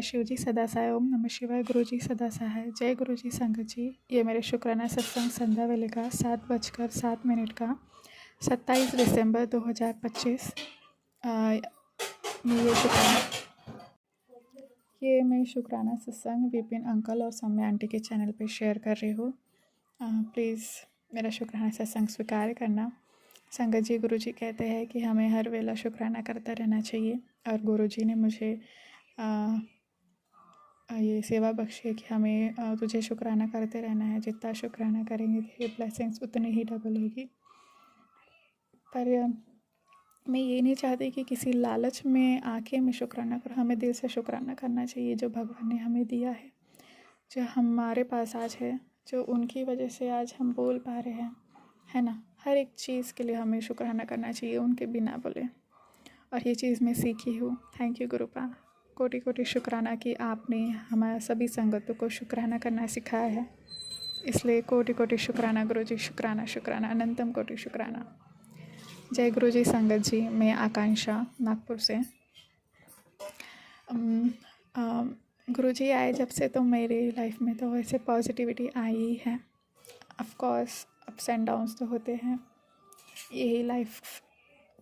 शिव जी सदा सहाय। ओम नमः शिवाय। गुरु जी सदा सहाय। जय गुरु जी संगत जी। ये मेरे शुक्राना सत्संग संध्या वेले का 7:07 का 27 दिसंबर 2025। मैं शुक्राना सत्संग विपिन अंकल और सौम्या आंटी के चैनल पे शेयर कर रही हूँ। प्लीज़ मेरा शुक्राना सत्संग स्वीकार करना। संगत जी, गुरु जी कहते हैं कि हमें हर वेला शुक्राना करता रहना चाहिए, और गुरु जी ने मुझे ये सेवा बख्शी है कि हमें तुझे शुक्राना करते रहना है। जितना शुक्राना करेंगे ये ब्लेसिंग्स उतनी ही डबल होगी। पर मैं ये नहीं चाहती कि किसी लालच में आके मैं शुक्राना करूँ। हमें दिल से शुक्राना करना चाहिए जो भगवान ने हमें दिया है, जो हमारे पास आज है, जो उनकी वजह से आज हम बोल पा रहे हैं, है ना। हर एक चीज़ के लिए हमें शुक्राना करना चाहिए, उनके बिना बोले। और ये चीज़ मैं सीखी हूँ। Thank you गुरुपा। कोटि कोटि शुक्राना कि आपने हमारा सभी संगतों को शुक्राना करना सिखाया है। इसलिए कोटि कोटि शुक्राना गुरु जी। शुक्राना शुक्राना अनंतम कोटि शुक्राना। जय गुरु जी संगत जी। मैं आकांक्षा नागपुर से। गुरु जी आए जब से तो मेरी लाइफ में तो वैसे पॉजिटिविटी आई ही है। Of course ups and downs तो होते हैं, यही लाइफ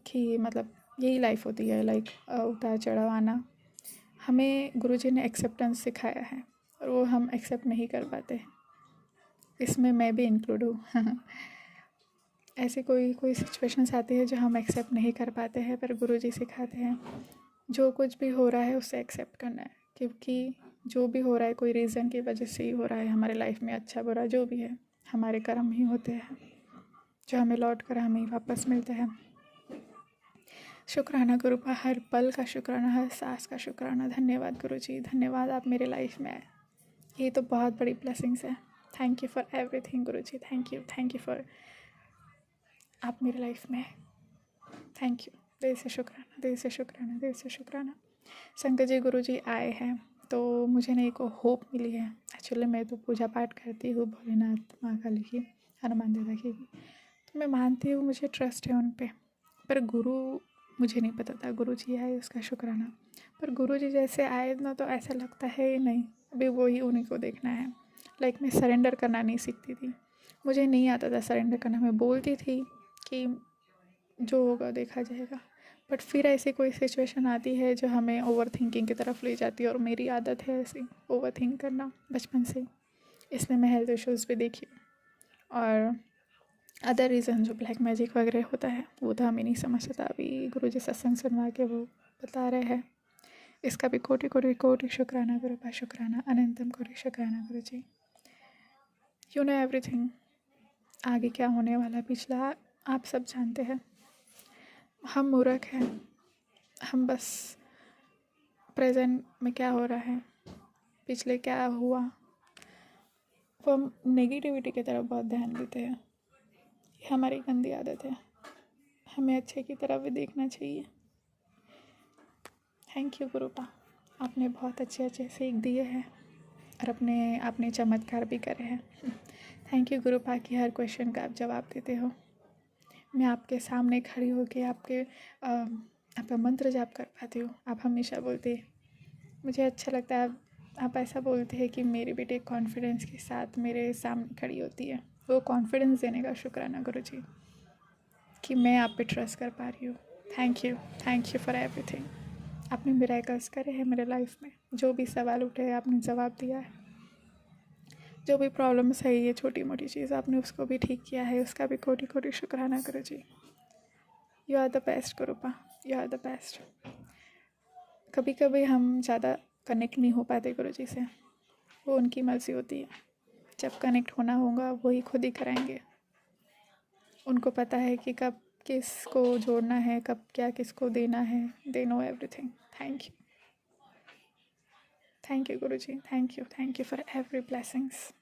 की मतलब यही लाइफ होती है। लाइक उतार चढ़ाव आना। हमें गुरु जी ने एक्सेप्टेंस सिखाया है और वो हम एक्सेप्ट नहीं कर पाते। इसमें मैं भी इंक्लूड हूँ। ऐसी कोई सिचुएशंस आती है जो हम एक्सेप्ट नहीं कर पाते हैं, पर गुरु जी सिखाते हैं जो कुछ भी हो रहा है उसे एक्सेप्ट करना है, क्योंकि जो भी हो रहा है कोई रीज़न की वजह से ही हो रहा है हमारे लाइफ में। अच्छा बुरा जो भी है हमारे कर्म ही होते हैं जो हमें लौट कर हमें वापस मिलते हैं। शुक्राना गुरु का, हर पल का शुक्राना, हर सांस का शुक्राना। धन्यवाद गुरु जी, धन्यवाद आप मेरे लाइफ में आए। ये तो बहुत बड़ी ब्लेसिंग्स है। Thank you for everything Guru ji. Thank you for आप मेरे लाइफ में आए। Thank you. दिल से शुक्राना, दिल से शुक्राना, दिल से शुक्राना। शंकर जी गुरु जी आए हैं तो मुझे नहीं को होप मिली है। एक्चुअली मैं तो पूजा पाठ करती हूँ भोलेनाथ महाकाली की, हनुमान दादा की भी, तो मैं मानती हूँ, मुझे ट्रस्ट है उन पे। पर गुरु मुझे नहीं पता था गुरु जी आए, उसका शुक्राना। पर गुरु जी जैसे आए ना तो ऐसा लगता है ही नहीं, अभी वही उन्हीं को देखना है। लाइक मैं सरेंडर करना नहीं सीखती थी, मुझे नहीं आता था सरेंडर करना। मैं बोलती थी कि जो होगा देखा जाएगा, बट फिर ऐसी कोई सिचुएशन आती है जो हमें ओवर थिंकिंग की तरफ ले जाती है, और मेरी आदत है ऐसी ओवर थिंक करना बचपन से। इसलिए मैं हेल्थ इश्यूज़ भी देखी, और अदर रीज़न जो ब्लैक मैजिक वगैरह होता है वो तो हमें नहीं समझता था। अभी गुरु जी सत्संग सुनवा के वो बता रहे हैं। इसका भी कोटि कोटि कोटि शुक्राना गुरु का, शुक्राना अनंतम कोटि शुक्राना Guru ji. You know everything. आगे क्या होने वाला पिछला आप सब जानते हैं। हम मूर्ख हैं, हम बस प्रेजेंट में क्या हो रहा है, पिछले क्या हुआ, वो हम नेगेटिविटी की तरफ बहुत ध्यान देते हैं। ये हमारी गंदी आदत है, हमें अच्छे की तरफ भी देखना चाहिए। थैंक यू गुरुपा, आपने बहुत अच्छे सीख दिए हैं और अपने चमत्कार भी करे हैं। थैंक यू गुरुपा कि हर क्वेश्चन का आप जवाब देते हो। मैं आपके सामने खड़ी होकर आपका मंत्र जाप कर पाती हूँ। आप हमेशा बोलते हैं, मुझे अच्छा लगता है आप ऐसा बोलते हैं कि मेरी बेटी कॉन्फिडेंस के साथ मेरे सामने खड़ी होती है। वो कॉन्फिडेंस देने का शुक्राना गुरु जी कि मैं आप पे ट्रस्ट कर पा रही हूँ। Thank you for everything. आपने मिरेकल्स करे हैं मेरे लाइफ में। जो भी सवाल उठे हैं आपने जवाब दिया है। जो भी प्रॉब्लम्स है, ये छोटी मोटी चीज़ आपने उसको भी ठीक किया है, उसका भी कोटि कोटि शुक्राना Guru ji. You are the best Gurupa, you are the best. कभी कभी हम ज़्यादा कनेक्ट नहीं हो पाते गुरु जी से, वो उनकी मर्ज़ी होती है। जब कनेक्ट होना होगा वही खुद ही कराएंगे। उनको पता है कि कब किसको जोड़ना है, कब क्या किसको देना है। They know everything. Thank you Guru ji. Thank you for every blessings.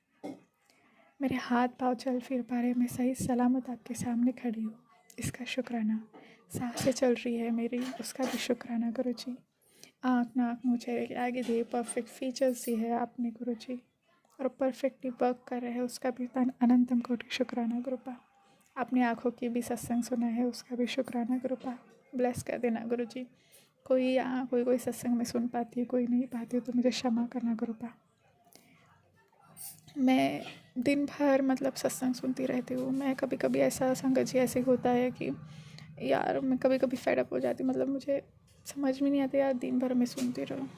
मेरे हाथ पाँव चल फिर पा रहे, मैं सही सलामत आपके सामने खड़ी हूँ, इसका शुक्राना। सांसें चल रही है मेरी, उसका भी शुक्राना गुरु जी। आँख नाक मुँह चेहरे के आगे दिए परफेक्ट फीचर्स दी है आपने गुरु जी, और परफेक्टली वर्क कर रहे हैं, उसका भी अनंतम कोटि शुक्राना गुरुपा। अपनी आँखों की भी सत्संग सुना है, उसका भी शुक्राना गुरुपा। ब्लेस कर देना गुरु जी। कोई सत्संग में सुन पाती है, कोई नहीं पाती है, तो मुझे क्षमा करना गुरुपा। मैं दिन भर मतलब सत्संग सुनती रहती हूँ। मैं कभी कभी ऐसा संगत जी ऐसे होता है कि यार मैं कभी कभी फेडअप हो जाती, मतलब मुझे समझ में नहीं आता यार दिन भर मैं सुनती रहूँ।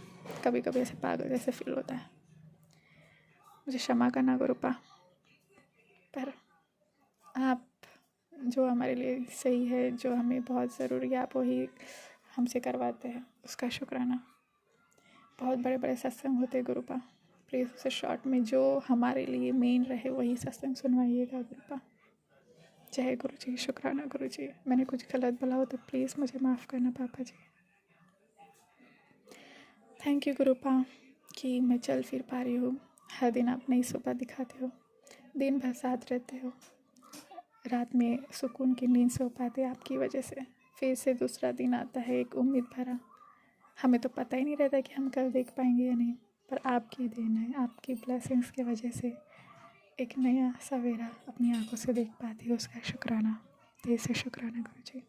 कभी कभी ऐसे पागल जैसे फील होता है, मुझे क्षमा करना गुरुपा। पर आप जो हमारे लिए सही है, जो हमें बहुत ज़रूरी है, आप वही हमसे करवाते हैं, उसका शुक्राना। बहुत बड़े बड़े सत्संग होते हैं गुरुपा, प्लीज़ उसे शॉर्ट में जो हमारे लिए मेन रहे वही सत्संग सुनवाइएगा गुरुपा। जय गुरु जी, शुक्राना गुरु जी। मैंने कुछ गलत बोला हो तो प्लीज़ मुझे माफ़ करना पापा जी। थैंक यू गुरुपा कि मैं चल फिर पा रही हूँ। हर दिन आप नई सुबह दिखाते हो, दिन भर साथ रहते हो, रात में सुकून की नींद सो पाते आपकी वजह से। फिर से दूसरा दिन आता है एक उम्मीद भरा। हमें तो पता ही नहीं रहता कि हम कल देख पाएंगे या नहीं, पर आपकी देन है, आपकी ब्लेसिंग्स की वजह से एक नया सवेरा अपनी आंखों से देख पाती है, उसका शुक्राना, दिल से शुक्राना गुरु जी।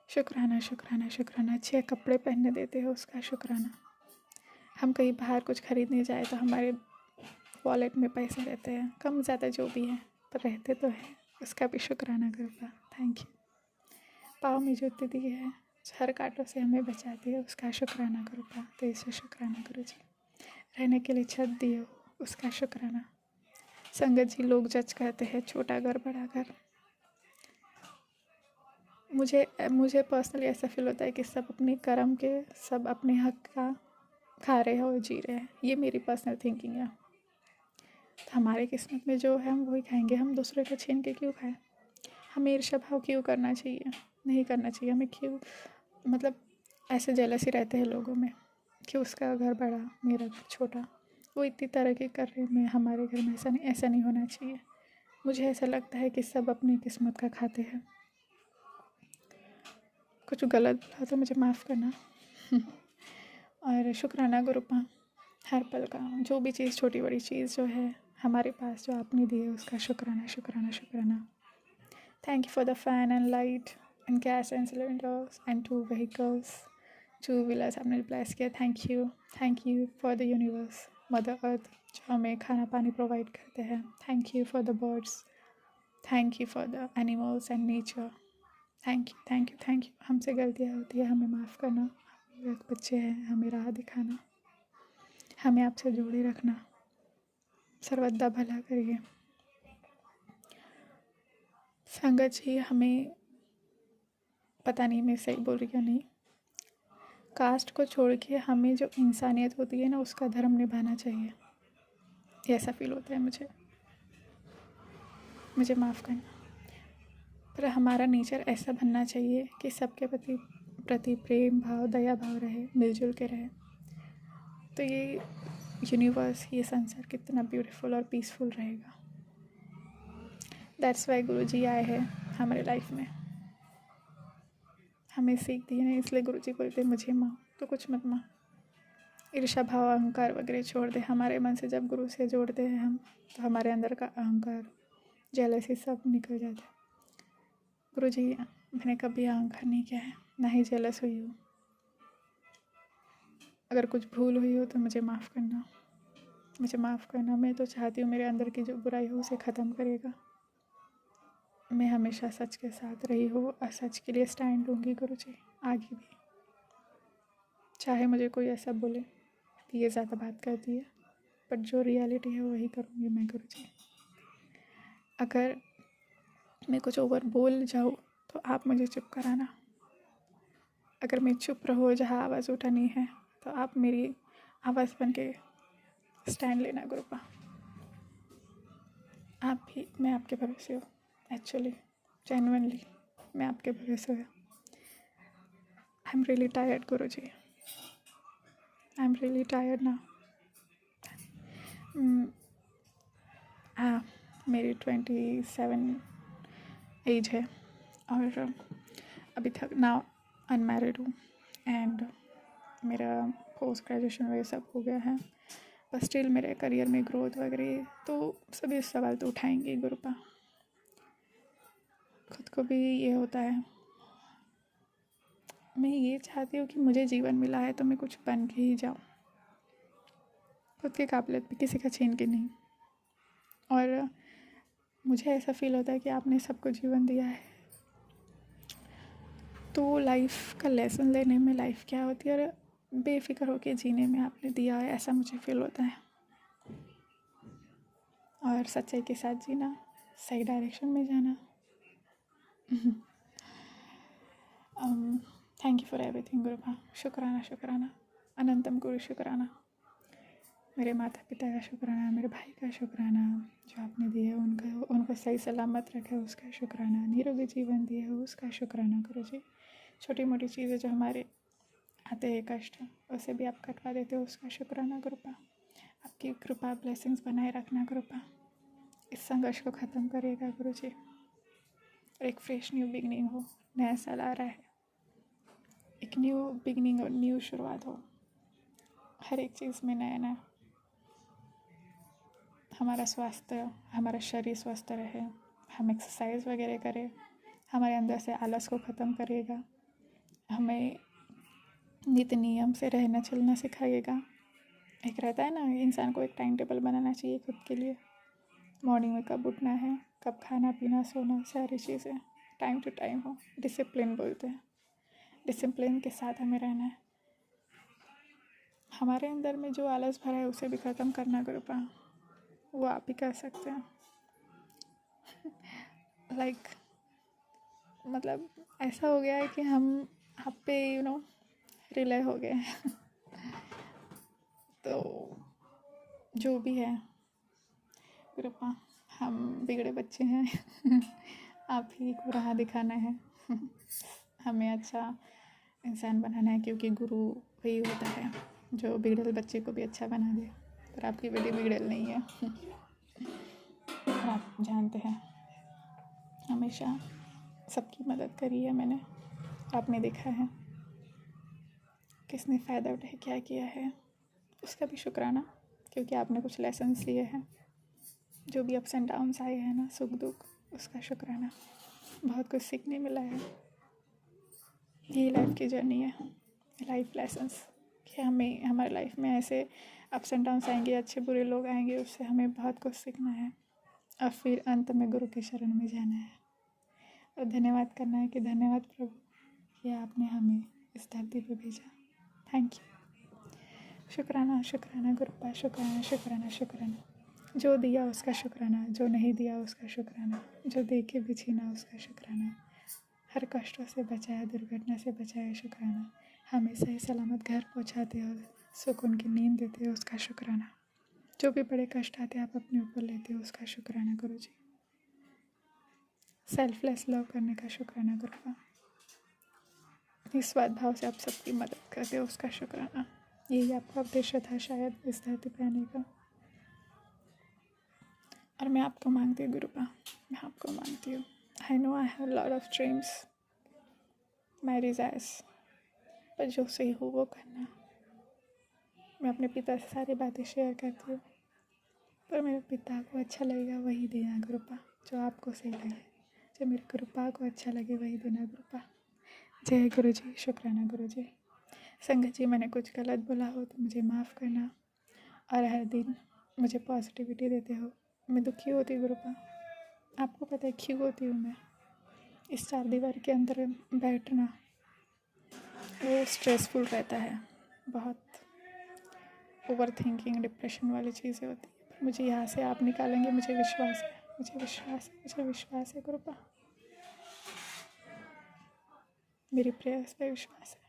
शुक्राना शुक्राना शुक्राना। अच्छे कपड़े पहनने देते हो, उसका शुक्राना। हम कहीं बाहर कुछ खरीदने जाए तो हमारे वॉलेट में पैसे रहते हैं, कम ज़्यादा जो भी है, पर रहते तो हैं, उसका भी शुक्राना गुरुपा। Thank you. पाँव में जूती दी है, हर कांटों से हमें बचाती है, उसका शुक्राना गुरुपा। दिल से शुक्राना गुरु जी। रहने के लिए छत दी हो, उसका शुक्राना। संगत जी लोग जज करते हैं, छोटा घर बड़ा घर। मुझे पर्सनली ऐसा फील होता है कि सब अपने कर्म के, सब अपने हक का खा रहे हैं और जी रहे हैं। ये मेरी पर्सनल थिंकिंग है। तो हमारे किस्मत में जो है हम वही खाएंगे, हम दूसरे को छीन के क्यों खाएं? हमें ईर्ष्या भाव क्यों करना चाहिए? नहीं करना चाहिए हमें। क्यों मतलब ऐसे जेलसी रहते हैं लोगों में कि उसका घर बड़ा, मेरा घर छोटा, वो इतनी तरक्की कर रहे हैं, मैं हमारे घर में ऐसा नहीं होना चाहिए। मुझे ऐसा लगता है कि सब अपनी किस्मत का खाते हैं। कुछ गलत बोला तो मुझे माफ़ करना। और शुक्राना गुरुपा, हर पल का जो भी चीज़, छोटी बड़ी चीज़ जो है हमारे पास जो आपने दी है, उसका शुक्राना शुक्राना शुक्राना। Thank you for the fan and light and gas and cylinders and 2 vehicles, 2 wheelers आपने ब्लेस किया। Thank you for the universe, mother earth, जो हमें खाना पानी प्रोवाइड करते हैं। Thank you for the birds, thank you for the animals and nature. Thank you. हमसे गलतियाँ होती है, हमें माफ़ करना। हम एक बच्चे हैं, हमें राह दिखाना, हमें आपसे जोड़े रखना, सर्वदा भला करिए। संगत जी, हमें पता नहीं मैं सही बोल रही या नहीं, कास्ट को छोड़ के हमें जो इंसानियत होती है ना, उसका धर्म निभाना चाहिए, ऐसा फील होता है मुझे माफ़ करना। पर हमारा नेचर ऐसा बनना चाहिए कि सबके प्रति प्रेम भाव, दया भाव रहे, मिलजुल के रहे। तो ये यूनिवर्स, ये संसार कितना ब्यूटीफुल और पीसफुल रहेगा। दैट्स वाई गुरु जी आए हैं हमारे लाइफ में, हमें सीख दी है। इसलिए गुरु जी बोलते मुझे माँ तो कुछ मत माँ। ईर्ष्या भाव अहंकार वगैरह छोड़ दे हमारे मन से। जब गुरु से जोड़ते हैं हम, तो हमारे अंदर का अहंकार, जेलसी सब निकल जाता है। गुरु जी, मैंने कभी अहंकार नहीं किया है, ना ही जेलस हुई हूँ। अगर कुछ भूल हुई हो तो मुझे माफ़ करना। मैं तो चाहती हूँ मेरे अंदर की जो बुराई हो उसे ख़त्म करेगा। मैं हमेशा सच के साथ रही हूँ और सच के लिए स्टैंड लूँगी गुरु जी, आगे भी। चाहे मुझे कोई ऐसा बोले कि ये ज़्यादा बात करती है, बट जो रियलिटी है वही करूँगी मैं गुरु जी। अगर मैं कुछ ओवर बोल जाऊँ तो आप मुझे चुप कराना। अगर मैं चुप रहो, जहाँ आवाज़ उठानी है, तो आप मेरी आवाज़ बन के स्टैंड लेना गुरुपा। आप भी, मैं आपके भरोसे हूँ। एक्चुअली जेन्युइनली मैं आपके भरोसे हूँ। I am really tired Guru ji, I am really tired ना। हाँ, मेरी 27 एज है और अभी तक ना अनमैरिड हूँ एंड मेरा पोस्ट ग्रेजुएशन वगैरह सब हो गया है, पर स्टिल मेरे करियर में ग्रोथ वगैरह तो सभी सवाल तो उठाएंगे गुरुपा। खुद को भी ये होता है, मैं ये चाहती हूँ कि मुझे जीवन मिला है तो मैं कुछ बन के ही जाऊँ, खुद की काबिलियत भी किसी का छीन के नहीं। और मुझे ऐसा फील होता है कि आपने सबको जीवन दिया है, तो लाइफ का लेसन लेने में लाइफ क्या होती है और बेफिक्र होके जीने में आपने दिया है, ऐसा मुझे फील होता है। और सच्चाई के साथ जीना, सही डायरेक्शन में जाना। Thank you for everything गुरुपा। शुक्राना शुक्राना, अनंतम गुरु शुक्राना। मेरे माता पिता का शुक्राना, मेरे भाई का शुक्राना, जो आपने दिए उनको सही सलामत रखे उसका शुक्राना, निरोगी जीवन दिए हो उसका शुक्राना गुरु जी। छोटी मोटी चीज़ें जो हमारे आते हैं कष्ट, उसे भी आप कटवा देते हो उसका शुक्राना गुरुपा। आपकी कृपा ब्लेसिंग्स बनाए रखना गुरुपा। इस संघर्ष को ख़त्म करिएगा गुरु जी, और एक फ्रेश न्यू बिगनिंग हो। नया साल आ रहा है, एक न्यू बिगनिंग और न्यू शुरुआत हो हर एक चीज़ में, नया नया। हमारा स्वास्थ्य, हमारा शरीर स्वस्थ रहे, हम एक्सरसाइज वगैरह करें, हमारे अंदर से आलस को ख़त्म करिएगा, हमें नित्य नियम से रहना चलना सिखाइएगा। एक रहता है ना, इंसान को एक टाइम टेबल बनाना चाहिए खुद के लिए, मॉर्निंग में कब उठना है, कब खाना पीना सोना, सारी चीज़ें टाइम टू टाइम हो। डिसिप्लिन बोलते हैं, डिसिप्लिन के साथ हमें रहना है। हमारे अंदर में जो आलस भरा है उसे भी ख़त्म करना कृपा, वो आप ही कर सकते हैं। लाइक मतलब ऐसा हो गया है कि हम आप पे रिले हो गए हैं। तो जो भी है कृपा, हम बिगड़े बच्चे हैं। आप ही को राह दिखाना है। हमें अच्छा इंसान बनाना है, क्योंकि गुरु वही होता है जो बिगड़ेल बच्चे को भी अच्छा बना दे। पर आपकी बेटी बिगड़ेल नहीं है। और आप जानते हैं हमेशा सबकी मदद करी है मैंने, आपने देखा है किसने फ़ायदा उठाया, क्या किया है, उसका भी शुक्राना, क्योंकि आपने कुछ लेसन्स लिए हैं। जो भी अप्स एंड डाउन्स आए हैं ना, सुख दुख, उसका शुक्राना। बहुत कुछ सीखने मिला है। यही लाइफ की जर्नी है, लाइफ लेसन्स, कि हमें हमारी लाइफ में ऐसे अप्स एंड डाउन्स आएंगे, अच्छे बुरे लोग आएंगे, उससे हमें बहुत कुछ सीखना है और फिर अंत में गुरु के शरण में जाना है और धन्यवाद करना है कि धन्यवाद प्रभु कि आपने हमें इस धरती पर भेजा। Thank you. शुक्राना शुक्राना गुरुपा, शुक्राना शुक्राना शुक्राना। जो दिया उसका शुक्राना, जो नहीं दिया उसका शुक्राना, जो दे के भी छीना उसका शुक्राना, हर कष्टों से बचाया, दुर्घटना से बचाया शुक्राना, हमें सही सलामत घर पहुंचाते हो, सुकून की नींद देते हो उसका शुक्राना, जो भी बड़े कष्ट आते आप अपने ऊपर लेते हो उसका शुक्राना गुरु जी। सेल्फलेस लव करने का शुक्राना गुरुपा, निस्वार्थ भाव से आप सबकी मदद करते हो उसका शुक्राना। यही आपका उद्देश्य था शायद इस धरती पर आने का, और मैं आपको मांगती हूँ गुरुपा, मैं आपको मांगती हूँ। I know I have lot of dreams, my desires, पर जो सही हो वो करना। मैं अपने पिता से सारी बातें शेयर करती हूँ, पर मेरे पिता को अच्छा लगेगा वही देना गुरुपा, जो आपको सही लगे, जो मेरे गुरुपा को अच्छा लगे वही देना गुरुपा। जय गुरु जी, शुक्राना गुरु जी। संगत जी, मैंने कुछ गलत बोला हो तो मुझे माफ़ करना, और हर दिन मुझे पॉजिटिविटी देते हो। मैं दुखी होती गुरुपा, आपको पता है क्यों होती हूँ मैं। इस 4 दीवार के अंदर बैठना वो स्ट्रेसफुल रहता है, बहुत ओवर थिंकिंग, डिप्रेशन वाली चीज़ें होती है, पर मुझे यहाँ से आप निकालेंगे, मुझे विश्वास है, मुझे विश्वास है, मुझे विश्वास है गुरुपा, मेरी प्रेयर्स पे विश्वास है।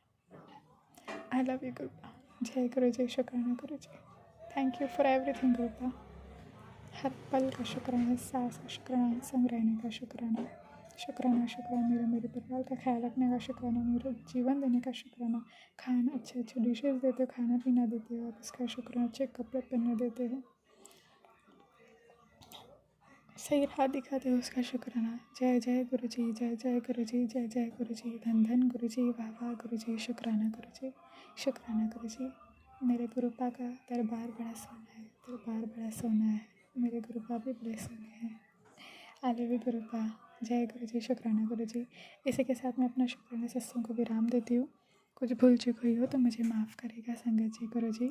I love you गुरुपा। जय गुरु जी, शुक्राना Guru ji. Thank you for everything गुरुपा। हर पल का शुक्राना, सांस का शुक्राना, संग रहने का शुक्राना, शुक्राना शुक्राना, मेरे परिवार का ख्याल रखने का शुक्राना, मेरे जीवन देने का शुक्राना, खाना अच्छे अच्छे डिशेस देते हो, खाना पीना देते हो आप, इसका शुक्राना, अच्छे कपड़े पहनने देते हो, सही राह दिखाते हो उसका शुक्राना। जय जय गुरु जी, जय जय गुरु जी, जय जय गुरु जी, धन धन गुरु जी, वाह वाह गुरु जी, शुक्राना गुरु जी, शुक्राना गुरु जी। मेरे गुरुपा का दरबार बड़ा सोना है, दरबार बड़ा सोना है, मेरे गुरुपा भी बड़े सोने हैं। आले भी गुरुपा। जय गुरु जी, शुक्राना गुरु जी। इसी के साथ मैं अपना शुक्राना सत्संग को विराम देती हूँ। कुछ भूल चूक हुई हो तो मुझे माफ़ करेगा संगत जी। गुरु जी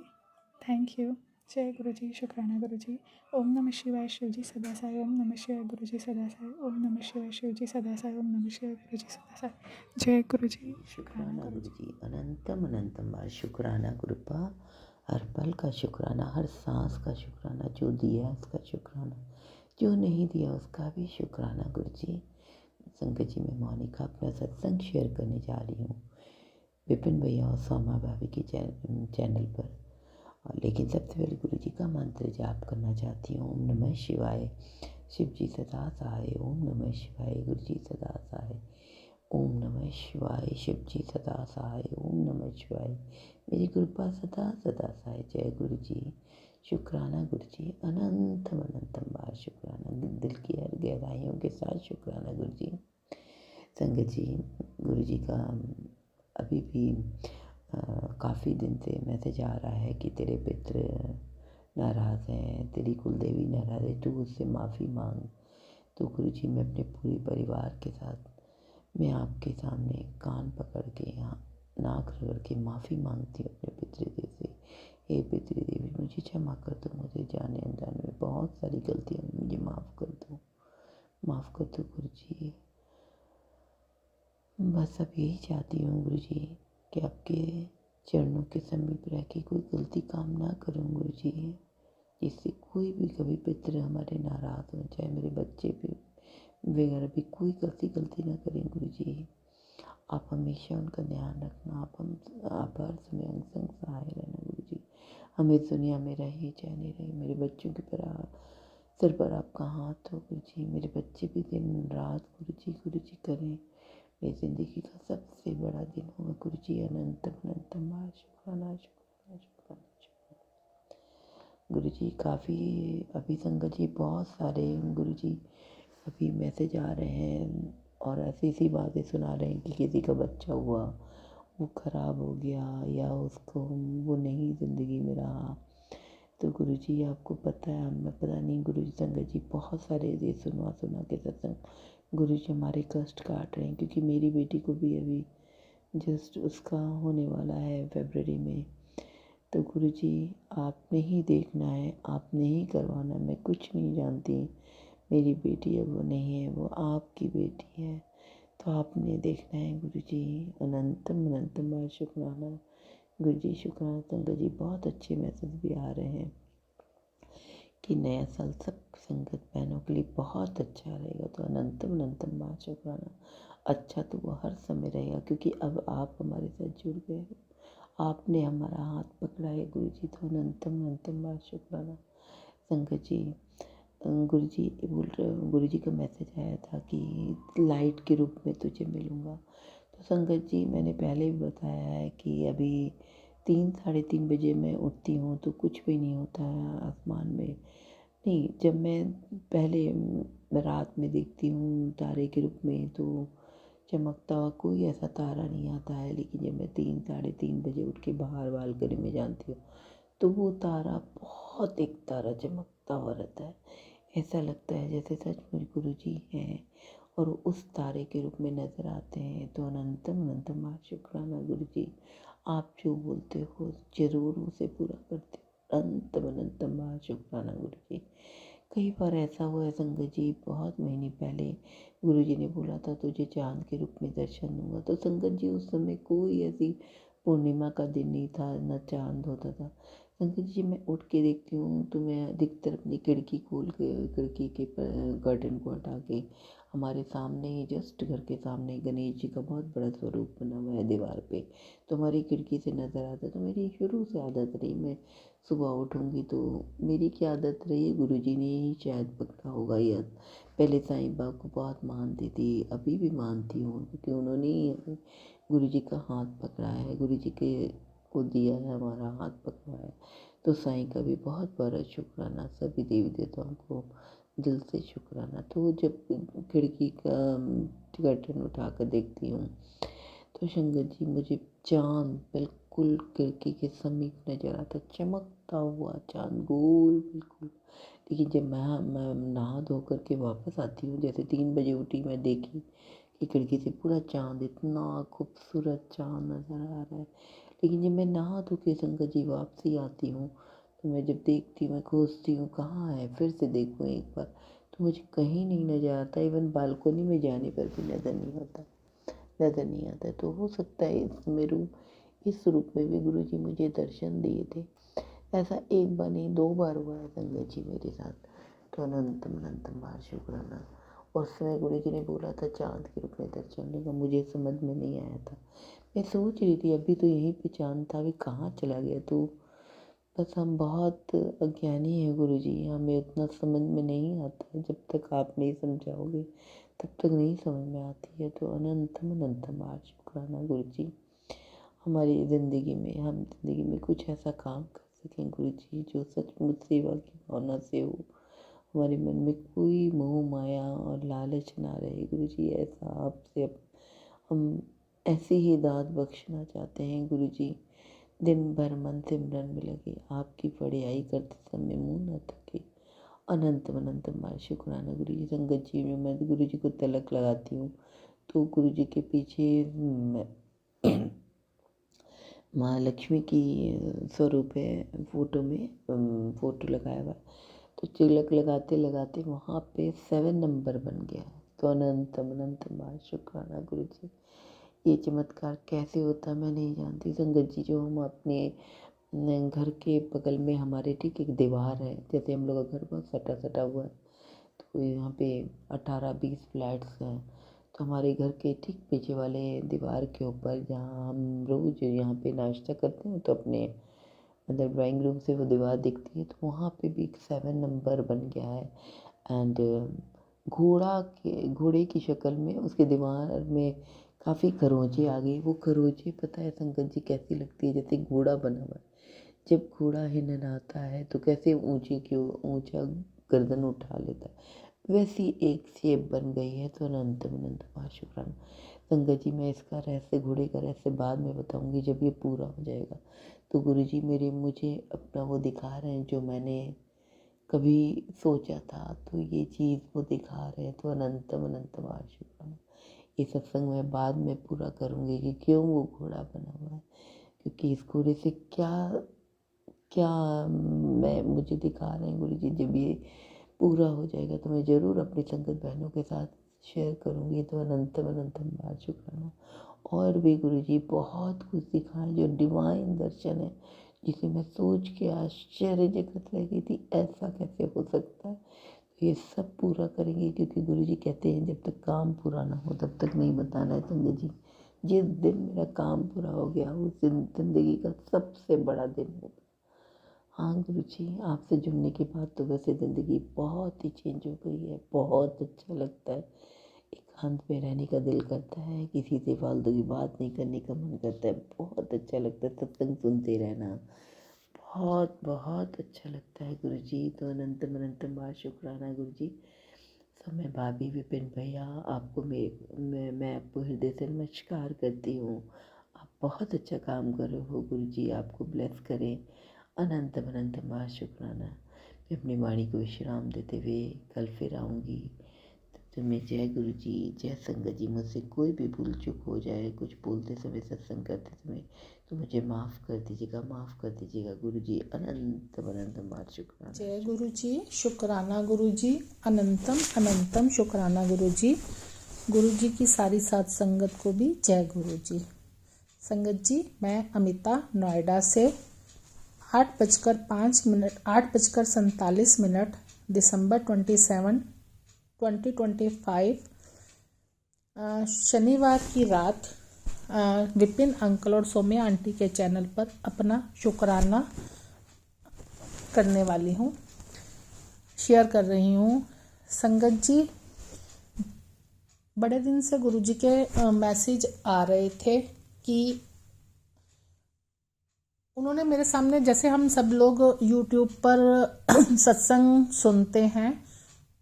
थैंक यू। जय गुरु जी, शुक्राना गुरु जी। ओम नमः शिवाय शिव जी सदा साई। ओम नमः शिवाय गुरु जी सदा साई। ओम नमः शिवाय शिव जी सदा साई। ओम नमः शिवाय गुरु जी सदा साई। जय गुरु जी, शुक्राना शुक्राना गुरु गुरु जी। जी, अनंतम अनंतम बार शुक्राना गुरुपा। हर पल का शुक्राना, हर सांस का शुक्राना, जो दिया उसका शुक्राना, जो नहीं दिया उसका भी शुक्राना गुरु जी। संगत जी, मैं मोनिका अपना सत्संग शेयर करने जा रही हूँ विपिन भैया और सोमा भाभी के चैनल पर। लेकिन सबसे पहले गुरु जी का मंत्र जाप करना चाहती हूँ। ओम नमः शिवाय, शिव जी सदा सहाय। ओम नमः शिवाय, गुरु जी सदा सहाय। ओम नमः शिवाय, शिव जी सदा सहाय। ओम नमः शिवाय, मेरी कृपा सदा सदा सहाय। जय गुरु जी, शुक्राना गुरु जी, अनंतम अनंतम बार शुक्राना, दिल की हर गहराइयों के साथ शुक्राना गुरु जी। संगत जी, गुरु जी का अभी भी काफ़ी दिन से मैसेज आ रहा है कि तेरे पितृ नाराज़ हैं, तेरी कुलदेवी नाराज़ है, तू उससे माफ़ी मांग। तो गुरु जी, मैं अपने पूरे परिवार के साथ मैं आपके सामने कान पकड़ के यहाँ नाक रगड़ के माफ़ी मांगती हूँ अपने पितृदेव से। हे पितृदेवी, मुझे क्षमा कर दो, मुझे जाने अनजाने में बहुत सारी गलतियाँ हुई, मुझे माफ़ कर दो, माफ़ कर दो गुरु जी। बस अब यही चाहती हूँ गुरु जी कि आपके चरणों के समीप रह के कोई गलती काम ना करूँ गुरु जी, जिससे कोई भी कभी पितृ हमारे नाराज़ हो, चाहे मेरे बच्चे भी वगैरह भी कोई गलती ना करें गुरु जी। आप हमेशा उनका ध्यान रखना, आप हर समय अंग संग सहाय रहना गुरु जी। हम इस दुनिया में रहे चाहे नहीं रहे, मेरे बच्चों के सिर पर आपका हाथ हो गुरु जी। मेरे बच्चे भी दिन रात गुरु जी करें। मेरी ज़िंदगी का सबसे बड़ा दिन होगा गुरु जी। अनंतम अनंतम बार शुक्राना शुक्राना शुक्राना शुक्राना गुरु जी। काफ़ी अभी संगत जी बहुत सारे गुरु जी अभी मैसेज आ रहे हैं और ऐसी सी बातें सुना रहे हैं कि किसी का बच्चा हुआ, वो ख़राब हो गया, या उसको वो नहीं ज़िंदगी में रहा। तो गुरु जी, आपको पता है, हमें पता नहीं गुरु जी। संगत जी, बहुत सारे ये सुना के सत्संग गुरु जी हमारे कष्ट काट रहे हैं, क्योंकि मेरी बेटी को भी अभी जस्ट उसका होने वाला है फरवरी में। तो गुरु जी, आपने ही देखना है, आपने ही करवाना, मैं कुछ नहीं जानती। मेरी बेटी अब वो नहीं है, वो आपकी बेटी है, तो आपने देखना है गुरु जी। अनंतम अनंतम बार शुक्राना गुरु जी, शुक्राना। संगत जी, बहुत अच्छे मैसेज भी आ रहे हैं कि नया साल सब संगत बहनों के लिए बहुत अच्छा रहेगा। तो अनंतम अनंतम बार शुक्राना। अच्छा तो वो हर समय रहेगा, क्योंकि अब आप हमारे साथ जुड़ गए हो, आपने हमारा हाथ पकड़ा है गुरु जी। तो अनंतम अनंतम बार शुक्राना। संगत जी, गुरु जी बोल रहे, गुरु जी का मैसेज आया था कि लाइट के रूप में तुझे मिलूँगा। तो संगत जी, मैंने पहले भी बताया है कि अभी 3 साढ़े 3 बजे मैं उठती हूँ तो कुछ भी नहीं होता है आसमान में। नहीं, जब मैं पहले रात में देखती हूँ तारे के रूप में, तो चमकता हुआ कोई ऐसा तारा नहीं आता है। लेकिन जब मैं 3 साढ़े 3 बजे उठ के बाहर बालकनी में जाती हूँ, तो वो तारा, बहुत एक तारा चमकता हुआ रहता है। ऐसा लगता है जैसे सचमुच गुरु जी हैं और उस तारे के रूप में नज़र आते हैं। तो अनंतम अनंतम बार शुक्राना गुरु जी। आप जो बोलते हो ज़रूर उसे पूरा करते हो। अनंतम अनंतम बार शुक्राना गुरु जी। कई बार ऐसा हुआ है संगत जी, बहुत महीने पहले गुरु जी ने बोला था तुझे चाँद के रूप में दर्शन दूंगा। तो संगत जी, उस समय कोई ऐसी पूर्णिमा का दिन नहीं था, न चाँद होता था। संगत जी, मैं उठ के देखती हूँ तो मैं अधिकतर अपनी खिड़की खोल के, खिड़की के कर्टन को हटा के, हमारे सामने ही जस्ट घर के सामने गणेश जी का बहुत बड़ा स्वरूप बना हुआ है दीवार पे। तो हमारी खिड़की से नज़र आता है। तो मेरी शुरू से आदत रही, मैं सुबह उठूँगी तो मेरी क्या आदत रही है, गुरु जी ने ही शायद पकड़ा होगा। या पहले साईं बाबा को बहुत मानती थी, अभी भी मानती हूँ, क्योंकि उन्होंने ही गुरु जी का हाथ पकड़ा है, गुरु जी के को दिया है, हमारा हाथ पकड़ा है। तो साईं का भी बहुत बड़ा शुक्राना, सभी देवी देवताओं को दिल से शुक्राना। तो जब खिड़की का कर्टन उठा कर देखती हूँ तो संगत जी मुझे चाँद बिल्कुल खिड़की के समीप नज़र आता, चमकता हुआ चाँद गोल बिल्कुल। लेकिन जब मैं नहा धो कर के वापस आती हूँ, जैसे 3 बजे उठी, मैं देखी कि खिड़की से पूरा चाँद, इतना खूबसूरत चाँद नज़र आ रहा है। लेकिन जब मैं नहा धो के संगत जी वापसी आती हूँ, तो मैं जब देखती हूँ, मैं खोजती हूँ कहाँ है, फिर से देखूँ एक बार, तो मुझे कहीं नहीं नज़र आता। इवन बालकोनी में जाने पर भी नज़र नहीं आता। तो हो सकता है इस रूप में भी गुरुजी मुझे दर्शन दिए थे। ऐसा एक बार नहीं 2 बार हुआ है संगत जी मेरे साथ। तो अनंतम बार शुक्राना। और उस समय गुरुजी ने बोला था चाँद के रूप में दर्शन देगा, मुझे समझ में नहीं आया था। मैं सोच रही थी अभी तो यहीं पे चाँद था, अभी कहाँ चला गया। तो बस हम बहुत अज्ञानी हैं गुरुजी, हमें उतना समझ में नहीं आता है। जब तक आप नहीं समझाओगे तब तक नहीं समझ में आती है। तो अनंतम बार शुक्राना गुरुजी, हमारी ज़िंदगी में कुछ ऐसा काम कर सकें गुरुजी जो सचमुच सेवा की भावना से हो। हमारे मन में कोई मोह माया और लालच ना रहे गुरुजी। ऐसा आपसे हम ऐसी ही दात बख्शना चाहते हैं गुरुजी। दिन भर मन सिमरन में लगे, आपकी बड़ाई करते समय मुँह न थके। अनंतम बार शुक्राना गुरुजी। संगत जी में मैं गुरुजी को तिलक लगाती हूँ, तो गुरुजी के पीछे माँ लक्ष्मी की स्वरूप है, फोटो में फोटो लगाया हुआ है। तो तिलक लगाते लगाते वहाँ पे 7 नंबर बन गया। तो अनंतम बार शुक्राना गुरुजी। ये चमत्कार कैसे होता मैं नहीं जानती संगत जी। जो हम अपने घर के बगल में हमारे ठीक एक दीवार है, जैसे हम लोग का घर बहुत सटा हुआ है, तो यहाँ पे 18-20 फ्लैट्स हैं। तो हमारे घर के ठीक पीछे वाले दीवार के ऊपर, जहाँ हम रोज यहाँ पे नाश्ता करते हैं, तो अपने मतलब ड्राइंग रूम से वो दीवार दिखती है, तो वहाँ पे भी 7 नंबर बन गया है। एंड घोड़े की शक्ल में उसके दीवार में काफ़ी खरोंचे आ गई। वो खरोंचे पता है संगत जी कैसी लगती है, जैसे घोड़ा बना हुआ है। जब घोड़ा हिननाता है तो कैसे ऊंचा गर्दन उठा लेता है, वैसी एक शेप बन गई है। तो अनंतम शुक्राना संगत जी। मैं इसका रहस्य, घोड़े का रहस्य बाद में बताऊंगी जब ये पूरा हो जाएगा। तो गुरुजी मुझे अपना वो दिखा रहे हैं जो मैंने कभी सोचा था, तो ये चीज़ वो दिखा रहे हैं। तो अनंतम शुक्राना। ये सत्संग मैं बाद में पूरा करूँगी कि क्यों वो घोड़ा बना हुआ है, क्योंकि इस घोड़े से क्या मुझे दिखा रहे हैं गुरुजी। जब ये पूरा हो जाएगा तो मैं ज़रूर अपनी संगत बहनों के साथ शेयर करूँगी। तो अनंतम बार शुक्राना। और भी गुरुजी बहुत कुछ दिखाएं जो डिवाइन दर्शन है, जिसे मैं सोच के आश्चर्यचकित रह गई थी, ऐसा कैसे हो सकता है। तो ये सब पूरा करेंगे, क्योंकि गुरुजी कहते हैं जब तक काम पूरा ना हो तब तक नहीं बताना है संगत जी। जिस दिन मेरा काम पूरा हो गया उस दिन ज़िंदगी का सबसे बड़ा दिन होगा। हाँ गुरुजी, आपसे जुड़ने के बाद तो वैसे ज़िंदगी बहुत ही चेंज हो गई है। बहुत अच्छा लगता है, एकांत में रहने का दिल करता है, किसी से फालतू की बात नहीं करने का मन करता है। बहुत अच्छा लगता है सत्संग सुनते रहना, बहुत अच्छा लगता है गुरुजी। तो अनंतम बार शुक्राना गुरुजी। समय भाभी विपिन भैया, आपको मैं आपको हृदय से नमस्कार करती हूँ। आप बहुत अच्छा काम कर रहे हो गुरुजी, आपको ब्लेस करें। अनंतम बार शुक्राना। मैं अपनी वाणी को विश्राम देते हुए कल फिर आऊँगी। तुम्हें जय गुरुजी, जय संगत जी। मुझसे कोई भी भूल चूक हो जाए, कुछ बोलते समय, सत्संग करते समय, तो मुझे माफ़ कर दीजिएगा गुरुजी। अनंतम बार शुक्राना। जय गुरु जी, शुक्राना गुरु जी, अनंतम शुक्राना गुरु जी। गुरु जी की सारी साथ संगत को भी जय गुरु जी। संगत जी, मैं अमिता नोएडा से 8:47 दिसंबर 27, 2025 शनिवार की रात विपिन अंकल और सौम्या आंटी के चैनल पर अपना शुक्राना करने वाली हूँ, शेयर कर रही हूँ। संगत जी, बड़े दिन से गुरुजी के मैसेज आ रहे थे कि उन्होंने मेरे सामने, जैसे हम सब लोग यूट्यूब पर सत्संग सुनते हैं,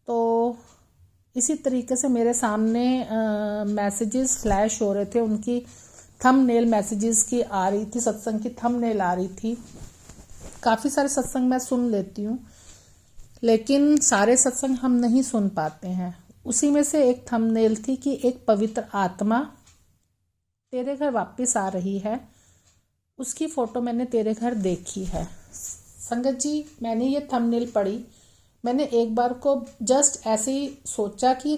तो इसी तरीके से मेरे सामने मैसेजेस फ्लैश हो रहे थे उनकी थंबनेल मैसेजेस की आ रही थी, सत्संग की थंबनेल आ रही थी। काफ़ी सारे सत्संग मैं सुन लेती हूँ, लेकिन सारे सत्संग हम नहीं सुन पाते हैं। उसी में से एक थंबनेल थी कि एक पवित्र आत्मा तेरे घर वापस आ रही है। उसकी फ़ोटो मैंने तेरे घर देखी है। संगत जी, मैंने ये थंबनेल पढ़ी, मैंने एक बार को जस्ट ऐसे ही सोचा कि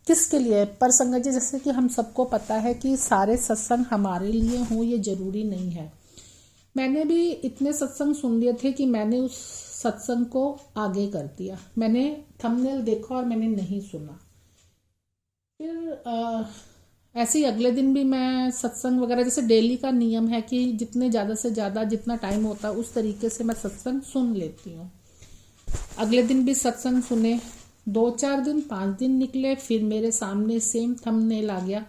किसके लिए, पर संगत जी जैसे कि हम सबको पता है कि सारे सत्संग हमारे लिए हों ये ज़रूरी नहीं है। मैंने भी इतने सत्संग सुन लिए थे कि मैंने उस सत्संग को आगे कर दिया। मैंने थंबनेल देखा और मैंने नहीं सुना। फिर ऐसे ही अगले दिन भी मैं सत्संग वगैरह, जैसे डेली का नियम है कि जितने ज़्यादा से ज़्यादा जितना टाइम होता है उस तरीके से मैं सत्संग सुन लेती हूँ। अगले दिन भी सत्संग सुने, 2-4 दिन 5 दिन निकले, फिर मेरे सामने सेम थंबनेल आ गया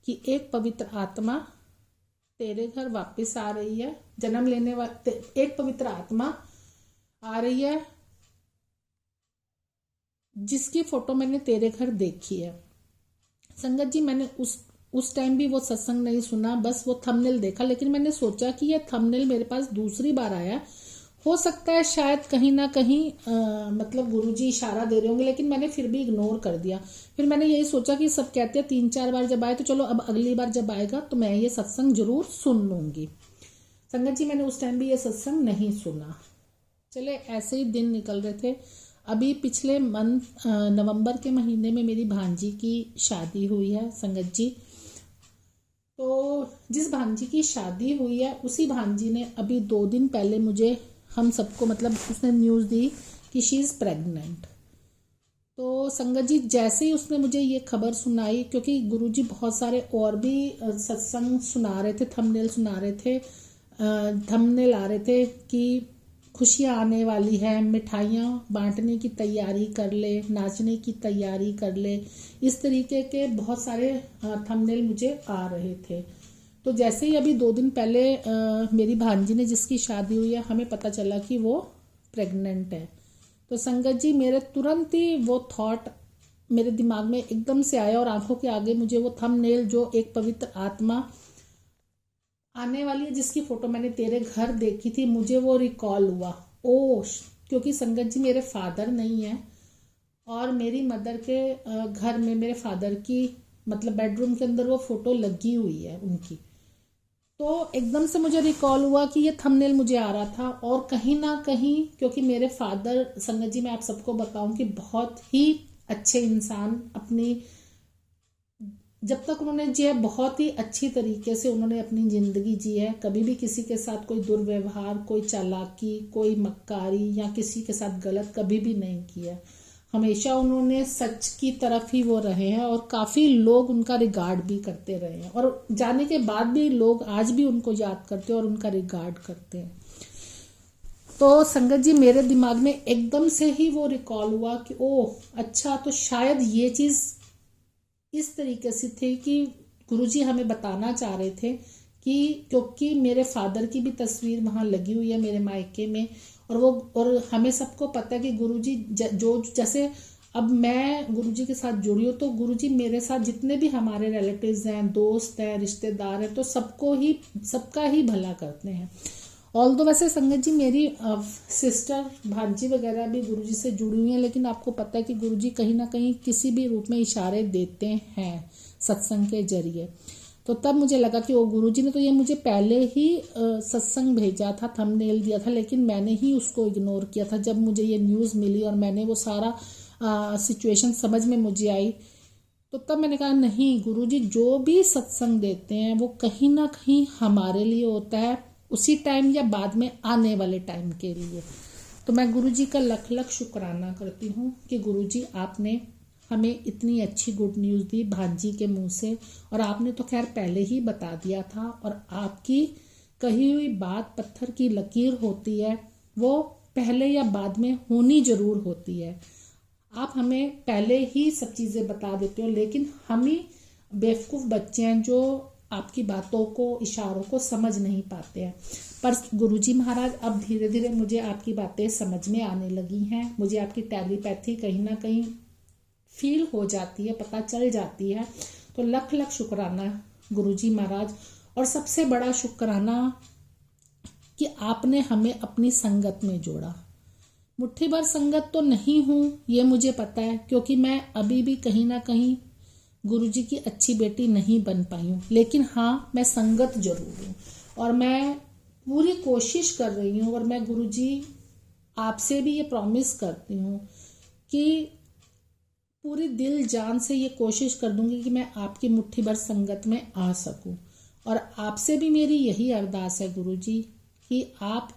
कि एक पवित्र आत्मा तेरे घर वापस आ रही है, जन्म लेने वाले एक पवित्र आत्मा आ रही है जिसकी फोटो मैंने तेरे घर देखी है। संगत जी, मैंने उस टाइम भी वो सत्संग नहीं सुना, बस वो थंबनेल देखा। लेकिन मैंने सोचा कि ये थंबनेल मेरे पास दूसरी बार आया, हो सकता है शायद कहीं ना कहीं मतलब गुरुजी इशारा दे रहे होंगे, लेकिन मैंने फिर भी इग्नोर कर दिया। फिर मैंने यही सोचा कि सब कहते हैं 3-4 बार जब आए तो चलो अब अगली बार जब आएगा तो मैं ये सत्संग जरूर सुन लूंगी। संगत जी, मैंने उस टाइम भी ये सत्संग नहीं सुना। चले ऐसे ही दिन निकल रहे थे। अभी पिछले मंथ नवंबर के महीने में मेरी भांजी की शादी हुई है संगत जी। तो जिस भांजी की शादी हुई है उसी भांजी ने अभी 2 दिन पहले मुझे, हम सबको मतलब उसने न्यूज़ दी कि शी इज़ प्रेग्नेंट। तो संगत जी जैसे ही उसने मुझे ये खबर सुनाई, क्योंकि गुरुजी बहुत सारे और भी सत्संग सुना रहे थे, थंबनेल सुना रहे थे, थंबनेल आ रहे थे कि खुशियाँ आने वाली है, मिठाइयाँ बांटने की तैयारी कर ले, नाचने की तैयारी कर ले, इस तरीके के बहुत सारे थंबनेल मुझे आ रहे थे। तो जैसे ही अभी 2 दिन पहले मेरी भांजी ने जिसकी शादी हुई है, हमें पता चला कि वो प्रेग्नेंट है। तो संगत जी मेरे तुरंत ही वो थॉट मेरे दिमाग में एकदम से आया और आंखों के आगे मुझे वो थंबनेल जो एक पवित्र आत्मा आने वाली है जिसकी फोटो मैंने तेरे घर देखी थी, मुझे वो रिकॉल हुआ। क्योंकि संगत जी मेरे फादर नहीं है और मेरी मदर के घर में मेरे फादर की मतलब बेडरूम के अंदर वो फोटो लगी हुई है उनकी। तो एकदम से मुझे रिकॉल हुआ कि ये थंबनेल मुझे आ रहा था। और कहीं ना कहीं क्योंकि मेरे फादर, संगत जी मैं आप सबको बताऊं कि बहुत ही अच्छे इंसान, अपनी जब तक उन्होंने जी है बहुत ही अच्छी तरीके से उन्होंने अपनी ज़िंदगी जी है। कभी भी किसी के साथ कोई दुर्व्यवहार, कोई चालाकी, कोई मक्कारी या किसी के साथ गलत कभी भी नहीं किया। हमेशा उन्होंने सच की तरफ ही वो रहे हैं और काफ़ी लोग उनका रिगार्ड भी करते रहे हैं और जाने के बाद भी लोग आज भी उनको याद करते हैं और उनका रिगार्ड करते हैं। तो संगत जी मेरे दिमाग में एकदम से ही वो रिकॉल हुआ कि अच्छा, तो शायद ये चीज़ इस तरीके से थी कि गुरुजी हमें बताना चाह रहे थे कि क्योंकि मेरे फादर की भी तस्वीर वहाँ लगी हुई है मेरे मायके में, और हमें सबको पता है कि गुरुजी जो जैसे अब मैं गुरुजी के साथ जुड़ी हूँ तो गुरुजी मेरे साथ जितने भी हमारे रिलेटिव्स हैं, दोस्त हैं, रिश्तेदार हैं, तो सबका ही भला करते हैं। ऑल्दो वैसे संगत जी मेरी सिस्टर भांजी वगैरह भी गुरुजी से जुड़ी हुई हैं, लेकिन आपको पता है कि गुरुजी कहीं ना कहीं किसी भी रूप में इशारे देते हैं सत्संग के जरिए। तो तब मुझे लगा कि गुरुजी ने तो ये मुझे पहले ही सत्संग भेजा था, थंबनेल दिया था, लेकिन मैंने ही उसको इग्नोर किया था। जब मुझे ये न्यूज़ मिली और मैंने वो सारा सिचुएशन समझ में मुझे आई, तो तब मैंने कहा नहीं, गुरुजी जो भी सत्संग देते हैं वो कहीं ना कहीं हमारे लिए होता है, उसी टाइम या बाद में आने वाले टाइम के लिए। तो मैं गुरुजी का लख लख शुक्राना करती हूँ कि गुरुजी आपने हमें इतनी अच्छी गुड न्यूज़ दी भांजी के मुंह से, और आपने तो खैर पहले ही बता दिया था, और आपकी कही हुई बात पत्थर की लकीर होती है, वो पहले या बाद में होनी जरूर होती है। आप हमें पहले ही सब चीज़ें बता देते हो, लेकिन हम ही बेवकूफ़ बच्चे हैं जो आपकी बातों को, इशारों को समझ नहीं पाते हैं। पर गुरुजी महाराज अब धीरे धीरे मुझे आपकी बातें समझ में आने लगी हैं, मुझे आपकी टेलीपैथी कहीं ना कहीं फील हो जाती है, पता चल जाती है। तो लख लख शुक्राना गुरुजी महाराज। और सबसे बड़ा शुक्राना कि आपने हमें अपनी संगत में जोड़ा। मुट्ठी भर संगत तो नहीं हूँ, ये मुझे पता है, क्योंकि मैं अभी भी कहीं ना कहीं गुरुजी की अच्छी बेटी नहीं बन पाई हूँ, लेकिन हाँ मैं संगत जरूर हूँ और मैं पूरी कोशिश कर रही हूँ। और मैं गुरुजी आपसे भी ये प्रॉमिस करती हूँ कि पूरी दिल जान से ये कोशिश कर दूंगी कि मैं आपकी मुट्ठी भर संगत में आ सकूं। और आपसे भी मेरी यही अरदास है गुरुजी कि आप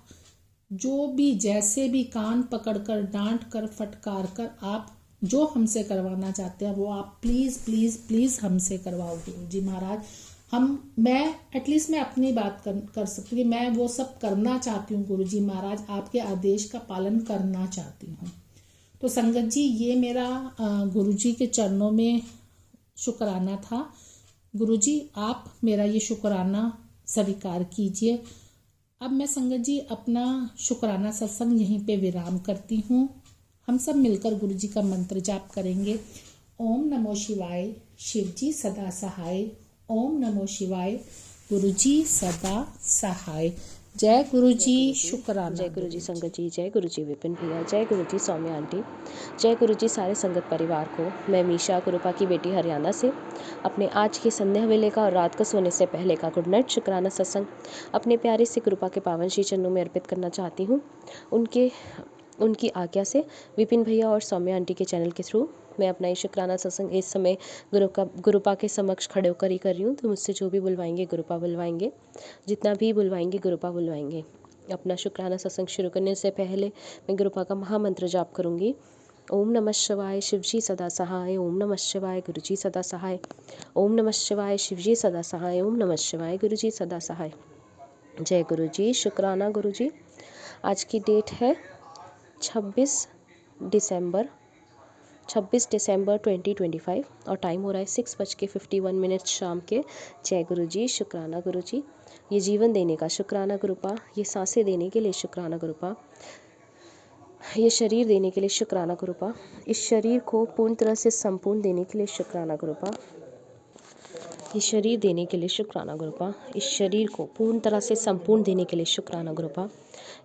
जो भी जैसे भी कान पकड़कर डांट कर फटकार कर आप जो हमसे करवाना चाहते हैं वो आप प्लीज प्लीज प्लीज हमसे करवाओ गुरुजी महाराज। मैं एटलीस्ट मैं अपनी बात कर सकती हूँ कि मैं वो सब करना चाहती हूँ गुरुजी महाराज, आपके आदेश का पालन करना चाहती हूँ। तो संगत जी ये मेरा गुरुजी के चरणों में शुक्राना था। गुरुजी आप मेरा ये शुक्राना स्वीकार कीजिए। अब मैं संगत जी अपना शुक्राना सत्संग यहीं पे विराम करती हूँ। हम सब मिलकर गुरुजी का मंत्र जाप करेंगे। ओम नमो शिवाय, शिवजी सदा सहाय। ओम नमो शिवाय, गुरुजी सदा सहाय। जय गुरुजी, शुक्राना। जय गुरुजी संगत जी, जय गुरुजी विपिन भैया, जय गुरुजी सौम्या आंटी, जय गुरुजी सारे संगत परिवार को। मैं मीशा गुरुपा की बेटी हरियाणा से अपने आज की संध्या वेले का और रात को सोने से पहले का गुड नाइट शुक्राना सत्संग अपने प्यारे से गुरुपा के पावन श्री चरणों में अर्पित करना चाहती हूँ। उनकी आज्ञा से विपिन भैया और सौम्या आंटी के चैनल के थ्रू मैं अपना ये शुक्राना सत्संग इस समय गुरुपा के समक्ष खड़े होकर ही कर रही हूँ। तो मुझसे जो भी बुलवाएंगे गुरुपा बुलवाएंगे, जितना भी बुलवाएंगे गुरुपा बुलवाएंगे। अपना शुक्राना सत्संग शुरू करने से पहले मैं गुरुपा का महामंत्र जाप करूंगी। ओम नमः शिवाय, शिवजी सदा सहाय। ओम नमः शिवाय, गुरुजी सदा सहाय। ओम नमः शिवाय, शिवजी सदा सहाय। ओम नमः शिवाय, गुरुजी सदा सहाय। जय गुरुजी, शुक्राना गुरुजी। आज की डेट है 26 दिसंबर 2025 और टाइम हो रहा है 6:51 शाम के। जय गुरुजी, शुक्राना गुरुजी। ये जीवन देने का शुक्राना गुरुपा, ये सांसें देने के लिए शुक्राना गुरुपा, ये शरीर देने के लिए शुक्राना गुरुपा, इस शरीर को पूर्ण तरह से संपूर्ण देने के लिए शुक्राना गुरुपा, ये शरीर देने के लिए शुक्राना गुरुपा, इस शरीर को पूर्ण तरह से संपूर्ण देने के लिए शुक्राना गुरुपा,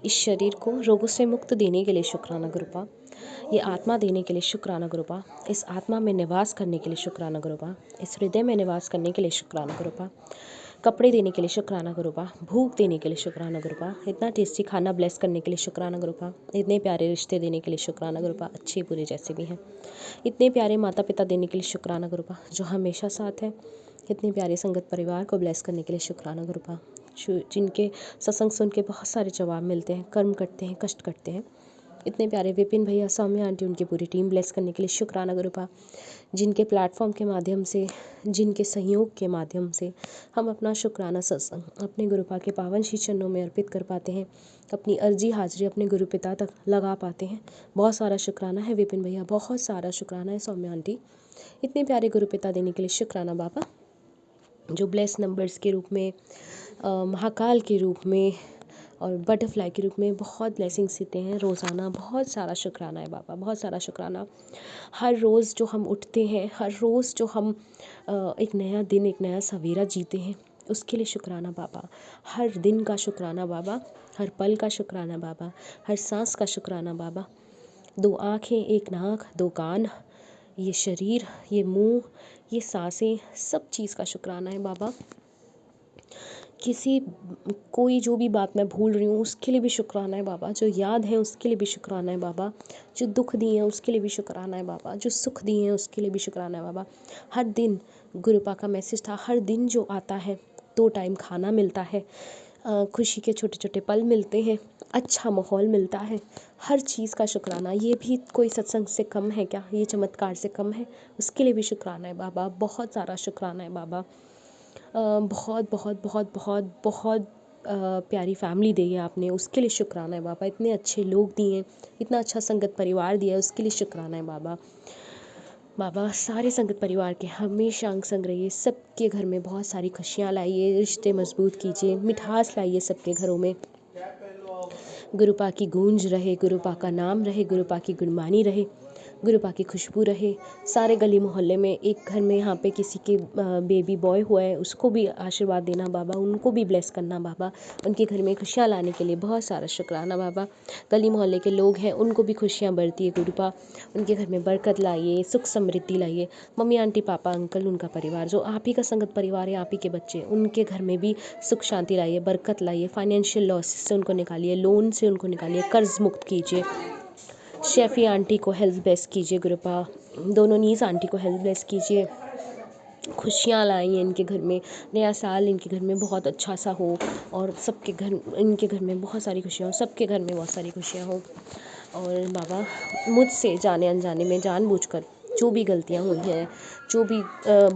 इस शरीर को रोगों से मुक्त देने के लिए शुक्राना गुरुपा, ये आत्मा देने के लिए शुक्राना गुरुपा, इस आत्मा में निवास करने के लिए शुक्राना गुरुपा, इस हृदय में निवास करने के लिए शुक्राना गुरुपा, कपड़े देने के लिए शुक्राना गुरुपा, भूख देने के लिए शुक्राना गुरुपा, इतना टेस्टी खाना ब्लेस करने के लिए शुक्राना गुरुपा, इतने प्यारे रिश्ते देने के लिए शुक्राना गुरुपा, अच्छे बुरे जैसे भी हैं, इतने प्यारे माता पिता देने के लिए शुक्राना गुरुपा जो हमेशा साथ है, इतने प्यारे संगत परिवार को ब्लेस करने के लिए शुक्राना गुरुपा, जिनके सत्संग सुन के बहुत सारे जवाब मिलते हैं, कर्म करते हैं, कष्ट करते हैं, इतने प्यारे विपिन भैया, सौम्या आंटी, उनकी पूरी टीम ब्लेस करने के लिए शुक्राना गुरुपा, जिनके प्लेटफॉर्म के माध्यम से, जिनके सहयोग के माध्यम से हम अपना शुक्राना सत्संग अपने गुरुपा के पावन श्री चरणों में अर्पित कर पाते हैं, अपनी अर्जी हाजिरी अपने गुरु पिता तक लगा पाते हैं। बहुत सारा शुक्राना है विपिन भैया, बहुत सारा शुक्राना है सौम्या आंटी, इतने प्यारे गुरु पिता देने के लिए शुक्राना बाबा, जो ब्लेस नंबर्स के रूप में, महाकाल के रूप में और बटरफ्लाई के रूप में बहुत ब्लेसिंग्स देते हैं रोज़ाना। बहुत सारा शुक्राना है बाबा, बहुत सारा शुक्राना। हर रोज़ जो हम उठते हैं, हर रोज़ जो हम एक नया दिन, एक नया सवेरा जीते हैं, उसके लिए शुक्राना बाबा। हर दिन का शुक्राना बाबा, हर पल का शुक्राना बाबा, हर सांस का शुक्राना बाबा। 2 आँखें, 1 नाक, 2 कान, ये शरीर, ये मुंह, ये सांसें, सब चीज़ का शुक्राना है बाबा। कोई जो भी बात मैं भूल रही हूँ उसके लिए भी शुक्राना है बाबा, जो याद है उसके लिए भी शुक्राना है बाबा, जो दुख दिए हैं उसके लिए भी शुक्राना है बाबा, जो सुख दिए हैं उसके लिए भी शुक्राना है बाबा। हर दिन गुरुपा का मैसेज था, हर दिन जो आता है, 2 टाइम खाना मिलता है, खुशी के छोटे छोटे पल मिलते हैं, अच्छा माहौल मिलता है, हर चीज़ का शुक्राना। ये भी कोई सत्संग से कम है क्या? ये चमत्कार से कम है? उसके लिए भी शुक्राना है बाबा, बहुत सारा शुक्राना है बाबा। बहुत बहुत बहुत बहुत बहुत प्यारी फैमिली दी है आपने, उसके लिए शुक्राना है बाबा। इतने अच्छे लोग दिए, इतना अच्छा संगत परिवार दिया है, उसके लिए शुक्राना है बाबा। बाबा सारे संगत परिवार के हमेशा अंग संग रहिए, सबके घर में बहुत सारी खुशियाँ लाइए, रिश्ते मजबूत कीजिए, मिठास लाइए सबके घरों में। गुरुपा की गूंज रहे, गुरुपा का नाम रहे, गुरुपा की गुणमानी रहे, गुरुपा की खुशबू रहे सारे गली मोहल्ले में। एक घर में यहाँ पे किसी के बेबी बॉय हुआ है, उसको भी आशीर्वाद देना बाबा, उनको भी ब्लेस करना बाबा, उनके घर में खुशियाँ लाने के लिए बहुत सारा शुक्राना बाबा। गली मोहल्ले के लोग हैं, उनको भी खुशियाँ बढ़ती है गुरुपा, उनके घर में बरकत लाइए, सुख समृद्धि लाइए। मम्मी आंटी पापा अंकल, उनका परिवार जो आप ही का संगत परिवार है, आप ही के बच्चे, उनके घर में भी सुख शांति लाइए, बरकत लाइए, फाइनेंशियल लॉस से उनको निकालिए, लोन से उनको निकालिए, कर्ज मुक्त कीजिए। शेफ़ी आंटी को हेल्थ ब्लेस कीजिए गुरुपा, दोनों नीस आंटी को हेल्थ ब्लेस कीजिए, खुशियाँ लाइए इनके घर में, नया साल इनके घर में बहुत अच्छा सा हो और सबके घर, इनके घर में बहुत सारी खुशियाँ हो, सबके घर में बहुत सारी खुशियाँ हो। और बाबा मुझसे जाने अनजाने में जानबूझकर जो भी गलतियाँ हुई हैं, जो भी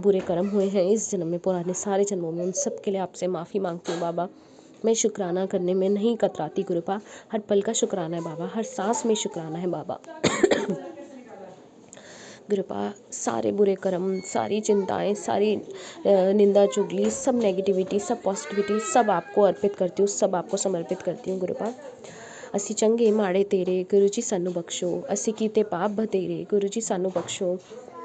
बुरे कर्म हुए हैं इस जन्म में, पुराने सारे जन्मों में, उन सब के लिए आपसे माफ़ी मांगती हूँ बाबा। मैं शुक्राना करने में नहीं कतराती गुरुपा, हर पल का शुक्राना है बाबा, हर सांस में शुक्राना है बाबा। गुरुपा सारे बुरे कर्म, सारी चिंताएं, सारी निंदा चुगली, सब नेगेटिविटी, सब पॉजिटिविटी, सब आपको अर्पित करती हूँ, सब आपको समर्पित करती हूँ गुरुपा। असी चंगे माड़े तेरे गुरु जी सानू बख्शो, असी कीते पाप बतेरे गुरु जी सानू बख्शो,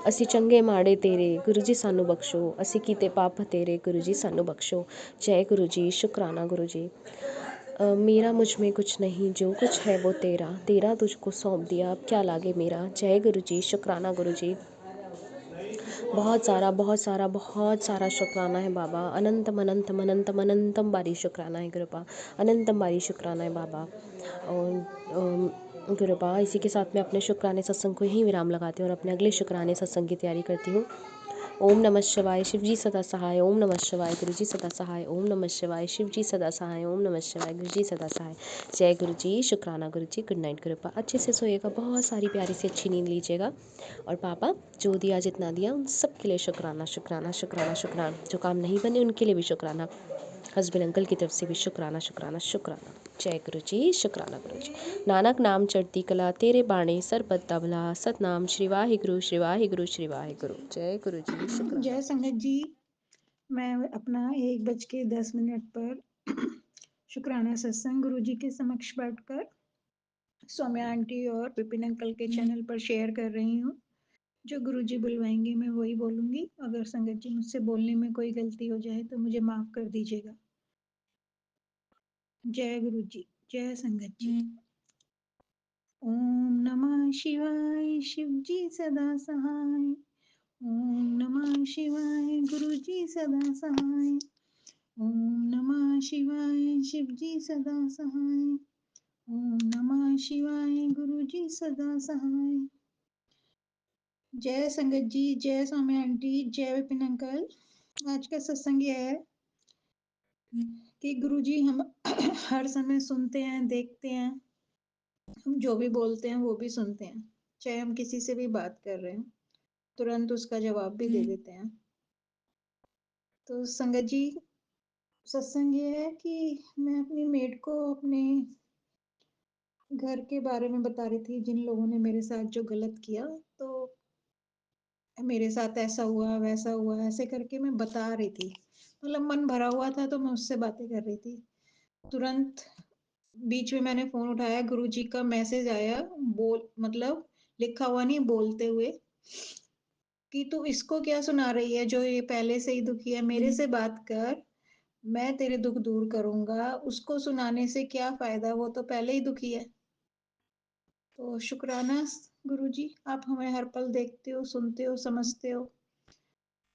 असी चंगे माड़े तेरे गुरु जी सानू बख्शो, असी कीते पाप बतेरे गुरु जी सानू बख्शो। जय गुरु जी, शुक्राना गुरु जी। मेरा मुझ में कुछ नहीं, जो कुछ है वो तेरा, तेरा तुझको सौंप दिया, अब क्या लागे मेरा। जय गुरु जी, शुक्राना गुरु जी। बहुत सारा बहुत सारा बहुत सारा शुक्राना है बाबा, अनंतम अनंतम अनंतम अनंतम बारी शुक्राना है गुरुपा, अनंतम बारी शुक्राना है बाबा। और गुरुपा इसी के साथ मैं अपने शुक्राने सत्संग को यहीं विराम लगाती हूँ और अपने अगले शुक्राने सत्संग की तैयारी करती हूँ। ओम नमः शिवाय, शिव जी सदा सहाय, ओम नमः शिवाय, गुरु जी सदा सहाय, ओम नमः शिवाय, शिव जी सदा सहाय, ओम नमः शिवाय, गुरु जी सदा सहाय। जय गुरु जी, शुक्राना गुरु जी, गुड नाइट गुरुपा। अच्छे से सोइएगा, बहुत सारी प्यारी सी अच्छी नींद लीजिएगा। और पापा जो दिया जितना दिया उन सब के लिए शुक्राना शुक्राना शुक्राना शुक्राना, जो काम नहीं बने उनके लिए भी शुक्राना, हस्बैंड अंकल की तरफ से भी शुक्राना शुक्राना शुक्राना। जय गुरु जी, शुक्राना गुरु जी। नानक नाम चढ़ती कला, तेरे बाणे सरबत तबला, सतनाम श्री वाहिगुरु श्री वाहिगुरु श्री वाहिगुरु। जय गुरु जी, शुक्राना। जय संगत जी, मैं अपना 1:10 पर शुक्राना सत्संग गुरु जी के समक्ष बैठकर सौम्या आंटी और विपिन अंकल के चैनल पर शेयर कर रही हूँ। जो गुरु जी बुलवाएंगे मैं वही बोलूंगी। अगर संगत जी मुझसे बोलने में कोई गलती हो जाए तो मुझे माफ कर दीजिएगा। जय गुरु जी, जय संगत जी। ओम नमः शिवाय, शिव जी सदा सहाय। ओम नमः शिवाय, गुरु जी सदा सहाय। ओम नमः शिवाय, शिव जी सदा सहाय। ओम नमः शिवाय, गुरु जी सदा सहाय। जय संगत जी, जय सौम्या आंटी, जय विपिन अंकल। आज का सत्संग यह है कि गुरु जी हम हर समय सुनते हैं, देखते हैं, हम जो भी बोलते हैं वो भी सुनते हैं। चाहे हम किसी से भी बात कर रहे हैं तुरंत उसका जवाब भी दे देते हैं। तो संगत जी, सत्संग ये है कि मैं अपनी मेड को अपने घर के बारे में बता रही थी, जिन लोगों ने मेरे साथ जो गलत किया, तो मेरे साथ ऐसा हुआ वैसा हुआ ऐसे करके मैं बता रही थी। मतलब मन भरा हुआ था तो मैं उससे बातें कर रही थी। तुरंत बीच में मैंने फोन उठाया, गुरुजी का मैसेज आया, बोल मतलब लिखा हुआ नहीं, बोलते हुए कि तू इसको क्या सुना रही है, जो ये पहले से ही दुखी है, मेरे से बात कर, मैं तेरे दुख दूर करूंगा। उसको सुनाने से क्या फायदा, वो तो पहले ही दुखी है। तो शुक्राना गुरुजी, आप हमें हर पल देखते हो, सुनते हो, समझते हो।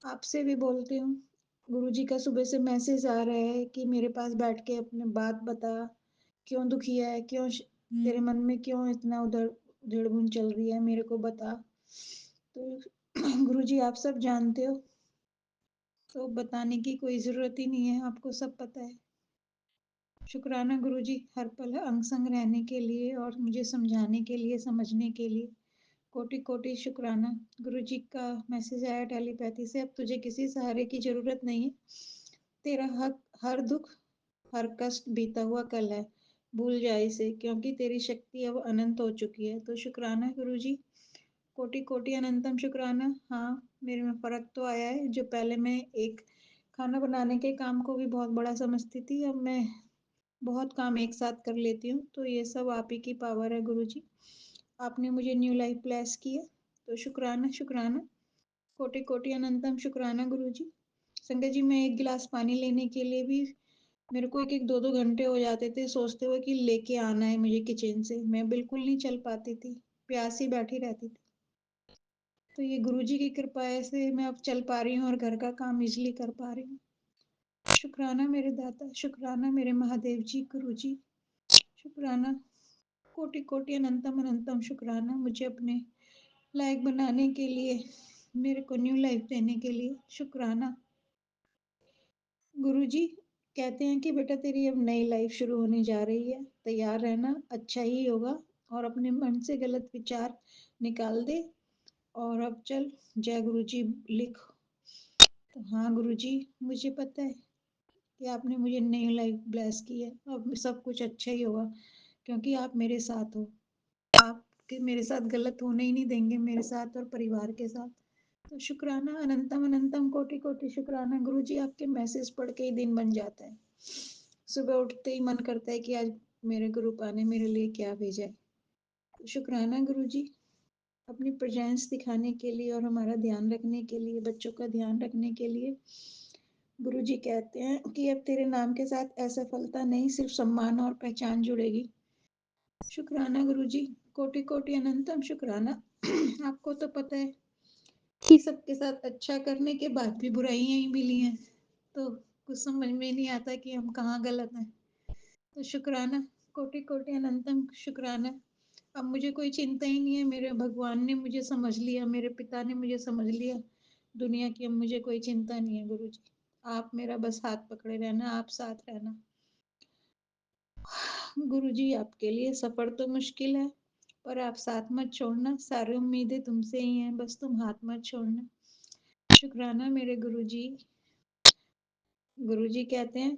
आपसे भी बोलती हूँ, गुरुजी का सुबह से मैसेज आ रहा है कि मेरे पास बैठ के अपने बात बता, क्यों दुखी है, क्यों तेरे मन में क्यों इतना उधर उधेड़बुन चल रही है, मेरे को बता। तो गुरुजी आप सब जानते हो, तो बताने की कोई जरूरत ही नहीं है, आपको सब पता है। शुक्राना गुरुजी, हर पल अंग संग रहने के लिए और मुझे समझाने के लिए, समझने के लिए कोटि कोटि शुक्राना। गुरुजी का मैसेज आया टेलीपैथी से, अब तुझे किसी सहारे की जरूरत नहीं है, तेरा हक, हर दुख, हर कष्ट बीता हुआ कल है, भूल जा इसे, क्योंकि तेरी शक्ति अब अनंत हो चुकी है। तो शुक्राना गुरुजी, कोटि कोटि अनंतम शुक्राना। हाँ, मेरे में फर्क तो आया है। जो पहले मैं एक खाना बनाने के काम को भी बहुत बड़ा समझती थी, अब मैं बहुत काम एक साथ कर लेती हूँ। तो ये सब आप ही की पावर है गुरुजी। आपने मुझे न्यू लाइफ ब्लेस की है, तो शुक्राना शुक्राना, कोटि कोटि अनंतम शुक्राना गुरुजी। संगत जी, मैं एक गिलास पानी लेने के लिए भी मेरे को 1-1 2-2 घंटे हो जाते थे सोचते हुए कि लेके आना है मुझे किचन से। मैं बिल्कुल नहीं चल पाती थी, प्यासी बैठी रहती थी। तो ये गुरुजी की कृपा से मैं अब चल पा रही हूँ और घर का काम इजली कर पा रही हूँ। शुक्राना मेरे दाता, शुक्राना मेरे महादेव जी, गुरुजी, शुक्राना, कोटि कोटि अनंतम अनंतम शुक्राना मुझे अपने लायक बनाने के लिए, मेरे को न्यू लाइफ देने के लिए शुक्राना। गुरुजी कहते हैं कि बेटा तेरी अब नई लाइफ शुरू होने जा रही है, तैयार रहना, अच्छा ही होगा। और अपने मन से गलत विचार निकाल दे और अब चल जय गुरुजी लिख। तो हाँ गुरुजी, मुझे पता है कि आपने मुझे नई लाइफ ब्लेस की है, अब सब कुछ अच्छा ही होगा क्योंकि आप मेरे साथ हो। आप मेरे साथ गलत होने ही नहीं देंगे, मेरे साथ और परिवार के साथ। तो शुक्राना, अनंतम अनंतम कोटि कोटि शुक्राना गुरुजी, आपके मैसेज पढ़ के ही दिन बन जाता है। सुबह उठते ही मन करता है कि आज मेरे गुरुपा ने मेरे लिए क्या भेजा है। तो शुक्राना गुरुजी, अपनी प्रेजेंस दिखाने के लिए और हमारा ध्यान रखने के लिए, बच्चों का ध्यान रखने के लिए। गुरुजी कहते हैं कि अब तेरे नाम के साथ असफलता नहीं, सिर्फ सम्मान और पहचान जुड़ेगी। शुक्राना गुरुजी, कोटि कोटि अनंतम शुक्राना। आपको तो पता है कि सबके साथ अच्छा करने के बाद भी बुराइयां ही मिली हैं, तो कुछ समझ में नहीं आता कि हम कहाँ गलत हैं। तो शुक्राना, कोटि कोटि अनंतम शुक्राना। अब मुझे कोई चिंता ही नहीं है, मेरे भगवान ने मुझे समझ लिया, मेरे पिता ने मुझे समझ लिया। दुनिया की अब मुझे कोई चिंता नहीं है गुरुजी। आप मेरा बस हाथ पकड़े रहना, आप साथ रहना। गुरुजी, आपके लिए सफर तो मुश्किल है, पर आप साथ मत छोड़ना, सारी उम्मीदें तुमसे ही हैं, बस तुम हाथ मत छोड़ना। शुक्राना मेरे गुरुजी। गुरुजी कहते हैं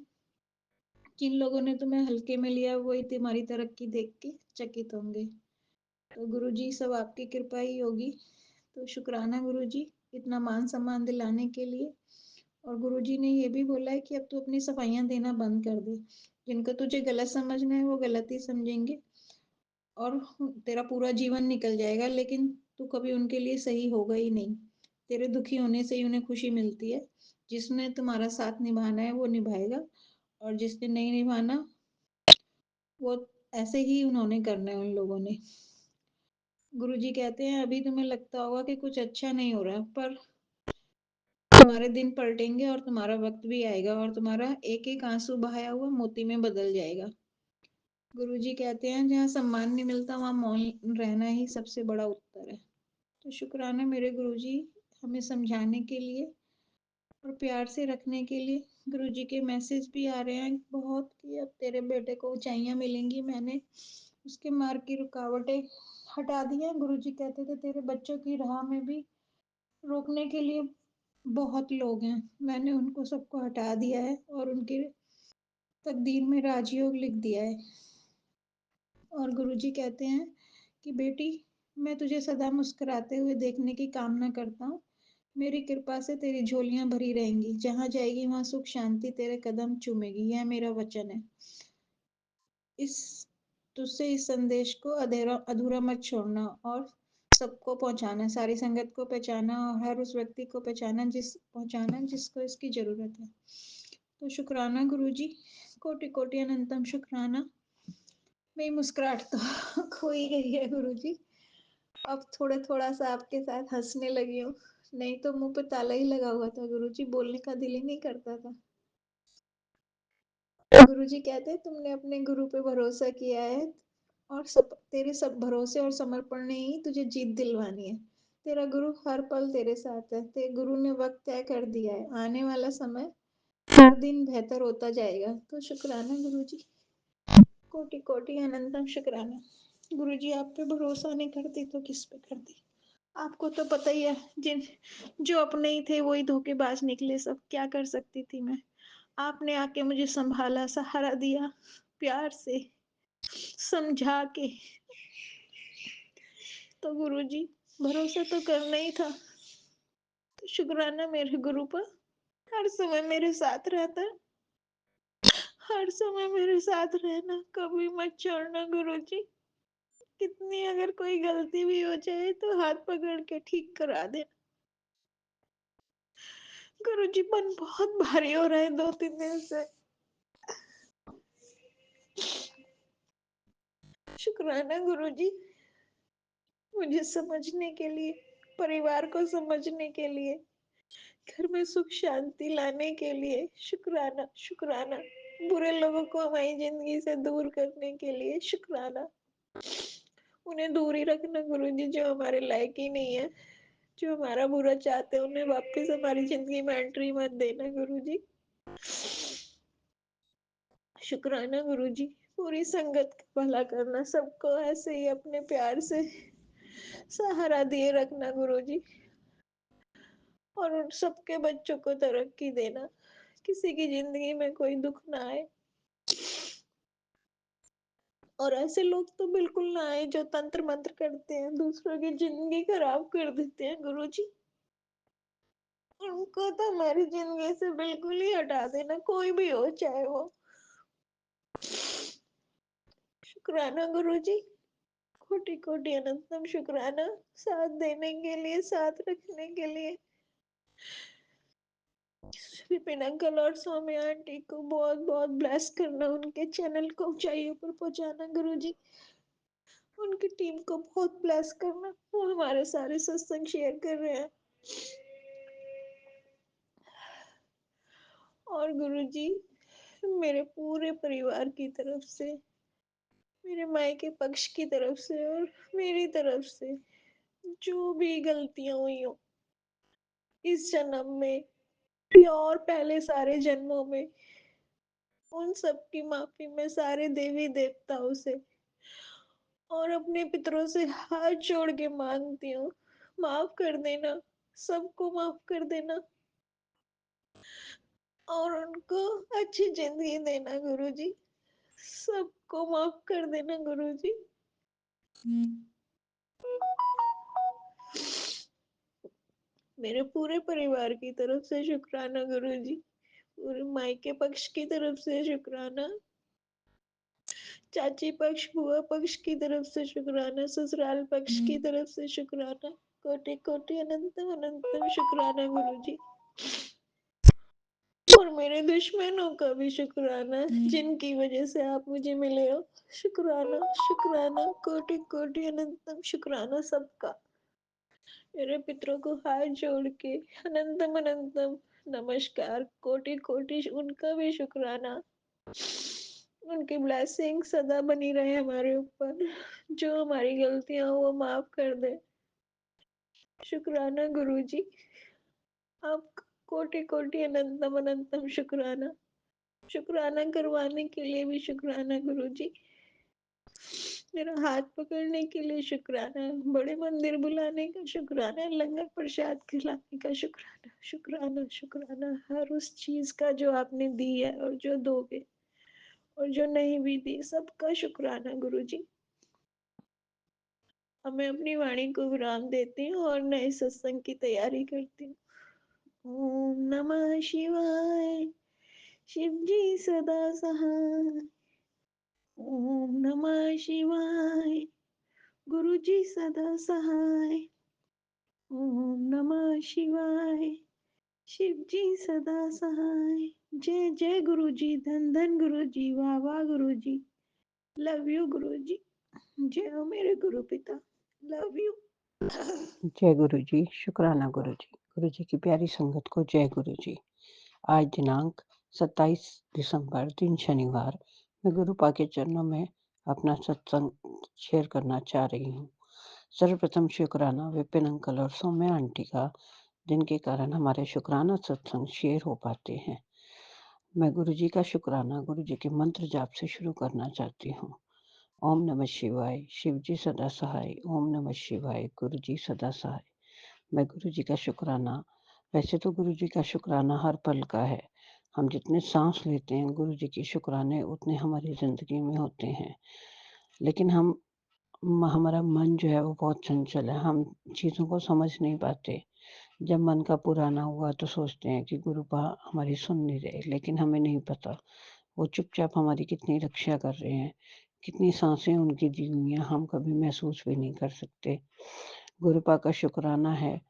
जिन लोगों ने तुम्हें हल्के में लिया वही तुम्हारी तरक्की देख के चकित होंगे। तो गुरुजी, सब आपकी कृपा ही होगी। तो शुक्राना गुरुजी, इतना मान सम्मान दिलाने के लिए। और गुरुजी ने ये भी बोला है कि अब तू अपनी सफाइयां देना बंद कर दे। जिनको तुझे गलत समझना है वो गलत ही समझेंगे और तेरा पूरा जीवन निकल जाएगा, लेकिन तू कभी उनके लिए सही होगा ही नहीं। तेरे दुखी होने से ही उन्हें खुशी मिलती है। जिसने तुम्हारा साथ निभाना है वो निभाएगा, और जिसने नहीं निभाना वो ऐसे ही उन्होंने करना है उन लोगों ने। गुरुजी कहते हैं अभी तुम्हें लगता होगा कि कुछ अच्छा नहीं हो रहा, पर तुम्हारे दिन पलटेंगे और तुम्हारा वक्त भी आएगा और तुम्हारा एक एक आंसू बहाया हुआ मोती में बदल जाएगा। गुरुजी कहते हैं जहाँ सम्मान नहीं मिलता वहाँ मौन रहना ही सबसे बड़ा उत्तर है। तो शुक्राना मेरे गुरुजी, हमें समझाने के लिए और प्यार से रखने के लिए। गुरुजी के मैसेज भी आ रहे हैं बहुत कि अब तेरे बेटे को ऊंचाइयां मिलेंगी। मैंने उसके मार्ग की रुकावटें हटा दी हैं। गुरुजी कहते थे तेरे बच्चों की राह में भी रोकने के लिए बहुत लोग हैं, मैंने उनको सबको हटा दिया है और उनके तकदीर में राजयोग लिख दिया है। और गुरुजी कहते हैं कि बेटी, मैं तुझे सदा मुस्कुराते हुए देखने की कामना करता हूँ। मेरी कृपा से तेरी झोलियां भरी रहेंगी, जहाँ जाएगी वहाँ सुख शांति तेरे कदम चूमेगी, यह मेरा वचन है। इस तुझसे इस संदेश को अधूरा मत छोड़ना और सबको पहुंचाना, सारी संगत को पहचाना और हर उस व्यक्ति को पहुंचाना जिसको इसकी जरूरत है। तो शुक्राना गुरुजी, कोटि कोटि अनंतम शुक्राना। मेरी मुस्कुराहट तो खो ही गई है गुरुजी। अब थोड़ा थोड़ा सा आपके साथ हंसने लगी हूँ, नहीं तो मुंह पे ताला ही लगा हुआ था गुरुजी, बोलने का दिल ही नहीं करता था। गुरुजी कहते तुमने अपने गुरु पे भरोसा किया है और तेरे सब भरोसे और समर्पण ने ही तुझे जीत दिलवानी है। तेरा गुरु हर पल तेरे साथ है। तेरे गुरु ने वक्त तय कर दिया है, आने वाला समय हर दिन बेहतर होता जाएगा। तो शुक्राना गुरुजी, कोटि कोटि अनंतम शुक्राना। गुरुजी, आप पे भरोसा नहीं करती तो किस पे करती। आपको तो पता ही है, जिन जो अपने ही थे वही धोखेबाज निकले सब, क्या कर सकती थी मैं। आपने आके मुझे संभाला, सहारा दिया, प्यार से समझा के। तो गुरुजी, भरोसा तो करना ही था। तो शुक्राना मेरे गुरु पर, हर समय मेरे साथ रहता है, हर समय मेरे साथ रहना, कभी मत छोड़ना गुरुजी। कितनी अगर कोई गलती भी हो जाए तो हाथ पकड़ के ठीक करा देना। गुरुजी मन बहुत भारी हो रहा है 2-3 दिन से। शुक्राना गुरुजी, मुझे समझने के लिए, परिवार को समझने के लिए, घर में सुख शांति लाने के लिए। शुक्राना शुक्राना। बुरे लोगों को हमारी जिंदगी से दूर करने के लिए शुक्राना। उन्हें दूर ही रखना गुरुजी, जो हमारे लायक ही नहीं है, जो हमारा बुरा चाहते हैं, उन्हें वापस हमारी जिंदगी में एंट्री मत देना गुरुजी। शुक्राना गुरुजी, पूरी संगत का भला करना, सबको ऐसे ही अपने प्यार से सहारा दिए रखना गुरुजी, और उन सबके बच्चों को तरक्की देना, किसी की जिंदगी में कोई दुख ना आए, और ऐसे लोग तो बिल्कुल ना आए जो तंत्र मंत्र करते हैं, दूसरों की जिंदगी खराब कर देते हैं गुरुजी। उनको तो हमारी जिंदगी से बिल्कुल ही हटा देना, कोई भी हो चाहे वो। शुक्राना गुरुजी, कोटि कोटि अनंतम शुक्राना, साथ देने के लिए, साथ रखने के लिए। विपिन अंकल और सौम्या आंटी को बहुत बहुत ब्लेस करना, उनके चैनल को ऊंचाइयों पर पहुंचाना गुरुजी। उनकी टीम को बहुत ब्लेस करना, वो हमारे सारे सत्संग शेयर कर रहे हैं। और गुरुजी, मेरे पूरे परिवार की तरफ से, मेरे मायके पक्ष की तरफ से और मेरी तरफ से जो भी गलतियां हुई हो इस जन्म में या और पहले सारे जन्मों में, उन सब की माफी मैं सारे देवी देवताओं से और अपने पितरों से हाथ जोड़ के मांगती हूँ, माफ कर देना, सबको माफ कर देना, और उनको अच्छी जिंदगी देना गुरुजी। सबको माफ कर देना गुरुजी। मेरे पूरे परिवार की तरफ से शुक्राना गुरुजी, पूरे मायके पक्ष की तरफ से शुक्राना, चाची पक्ष बुआ पक्ष की तरफ से शुक्राना, ससुराल पक्ष की तरफ से शुक्राना, कोटि कोटि अनंतम अनंतम शुक्राना गुरुजी। और मेरे दुश्मनों का भी शुक्राना, जिनकी वजह से आप मुझे मिले हो। शुक्राना शुक्राना, कोटि कोटि अनंतम शुक्राना सबका। मेरे पितरों को हाथ जोड़ के अनंतम अनंतम नमस्कार, कोटि कोटि उनका भी शुक्राना। उनकी ब्लेसिंग सदा बनी रहे हमारे ऊपर, जो हमारी गलतियां हो वो माफ कर दे। शुक्राना गुरुजी, आपका कोटि कोटि अनंतम अनंतम शुक्राना। शुक्राना करवाने के लिए भी शुक्राना गुरुजी, मेरा हाथ पकड़ने के लिए शुक्राना, बड़े मंदिर बुलाने का शुक्राना, लंगर प्रसाद खिलाने का शुक्राना। शुक्राना शुक्राना, हर उस चीज का जो आपने दी है और जो दोगे और जो नहीं भी दी, सबका शुक्राना गुरुजी। अब मैं अपनी वाणी को विराम देती हूँ और नए सत्संग की तैयारी करती हूँ। ओम नमः शिवाय, शिव जी सदा सहाय। ओम नमः शिवाय, गुरु जी सदा सहाय। ओम नमः शिवाय, शिव जी सदा सहाय। जय जय गुरु जी, धन धन गुरु जी, वाह वाह गुरु जी, लव यू गुरु जी। जय हो मेरे गुरु पिता, लव यू। जय गुरु जी, शुक्राना गुरु जी। गुरु जी की प्यारी संगत को जय गुरु जी। आज दिनांक 27 दिसंबर, दिन शनिवार, मैं गुरुपा के चरणों में अपना सत्संग शेयर करना चाह रही हूँ। सर्वप्रथम शुक्राना विपिन अंकल और सौम्या आंटी का, जिनके कारण हमारे शुक्राना सत्संग शेयर हो पाते हैं। मैं गुरु जी का शुक्राना गुरु जी के मंत्र जाप से शुरू करना चाहती हूँ। ओम नमः शिवाय, शिव जी सदा सहाय। ओम नमः शिवाय, गुरु जी सदा सहाय। मैं गुरु जी का शुक्राना, वैसे तो गुरु जी का शुक्राना हर पल का है। हम जितने सांस लेते हैं, गुरु जी के शुक्राने उतने हमारी ज़िंदगी में होते हैं। लेकिन हमारा मन जो है वो बहुत चंचल है, हम चीज़ों को समझ नहीं पाते। जब मन का पुराना हुआ तो सोचते हैं कि गुरुपा हमारी सुन नहीं रहे, लेकिन हमें नहीं पता वो चुपचाप हमारी कितनी रक्षा कर रहे हैं, कितनी सांसें उनकी दी हुई हैं हम कभी महसूस भी नहीं कर सकते। गुरुपा का शुक्राना है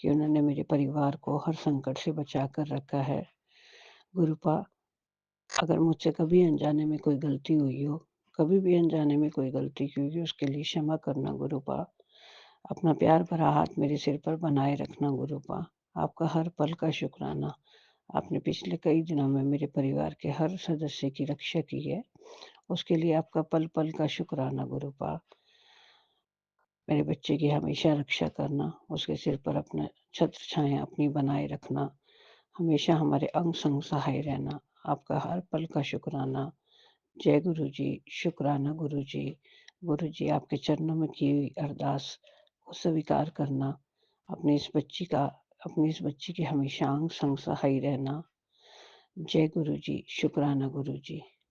कि उन्होंने मेरे परिवार को हर संकट से बचा कर रखा है। गुरुपा, अगर मुझसे कभी अनजाने में कोई गलती हुई हो, कभी भी अनजाने में कोई गलती की हुई हो, उसके लिए क्षमा करना गुरुपा। अपना प्यार भरा हाथ मेरे सिर पर बनाए रखना गुरुपा। आपका हर पल का शुक्राना। आपने पिछले कई दिनों में मेरे परिवार के हर सदस्य की रक्षा की है, उसके लिए आपका पल-पल का शुक्राना गुरुपा। मेरे बच्चे की हमेशा रक्षा करना, उसके सिर पर अपना छत्र छाया अपनी बनाए रखना, हमेशा हमारे अंग संग सहाय रहना, आपका हर पल का शुक्राना। जय गुरु जी, शुक्राना गुरु जी। गुरु जी, आपके चरणों में की हुई अरदास को स्वीकार करना, अपनी इस बच्ची की हमेशा अंग संग सहाय रहना। जय गुरु जी, शुक्राना गुरु जी।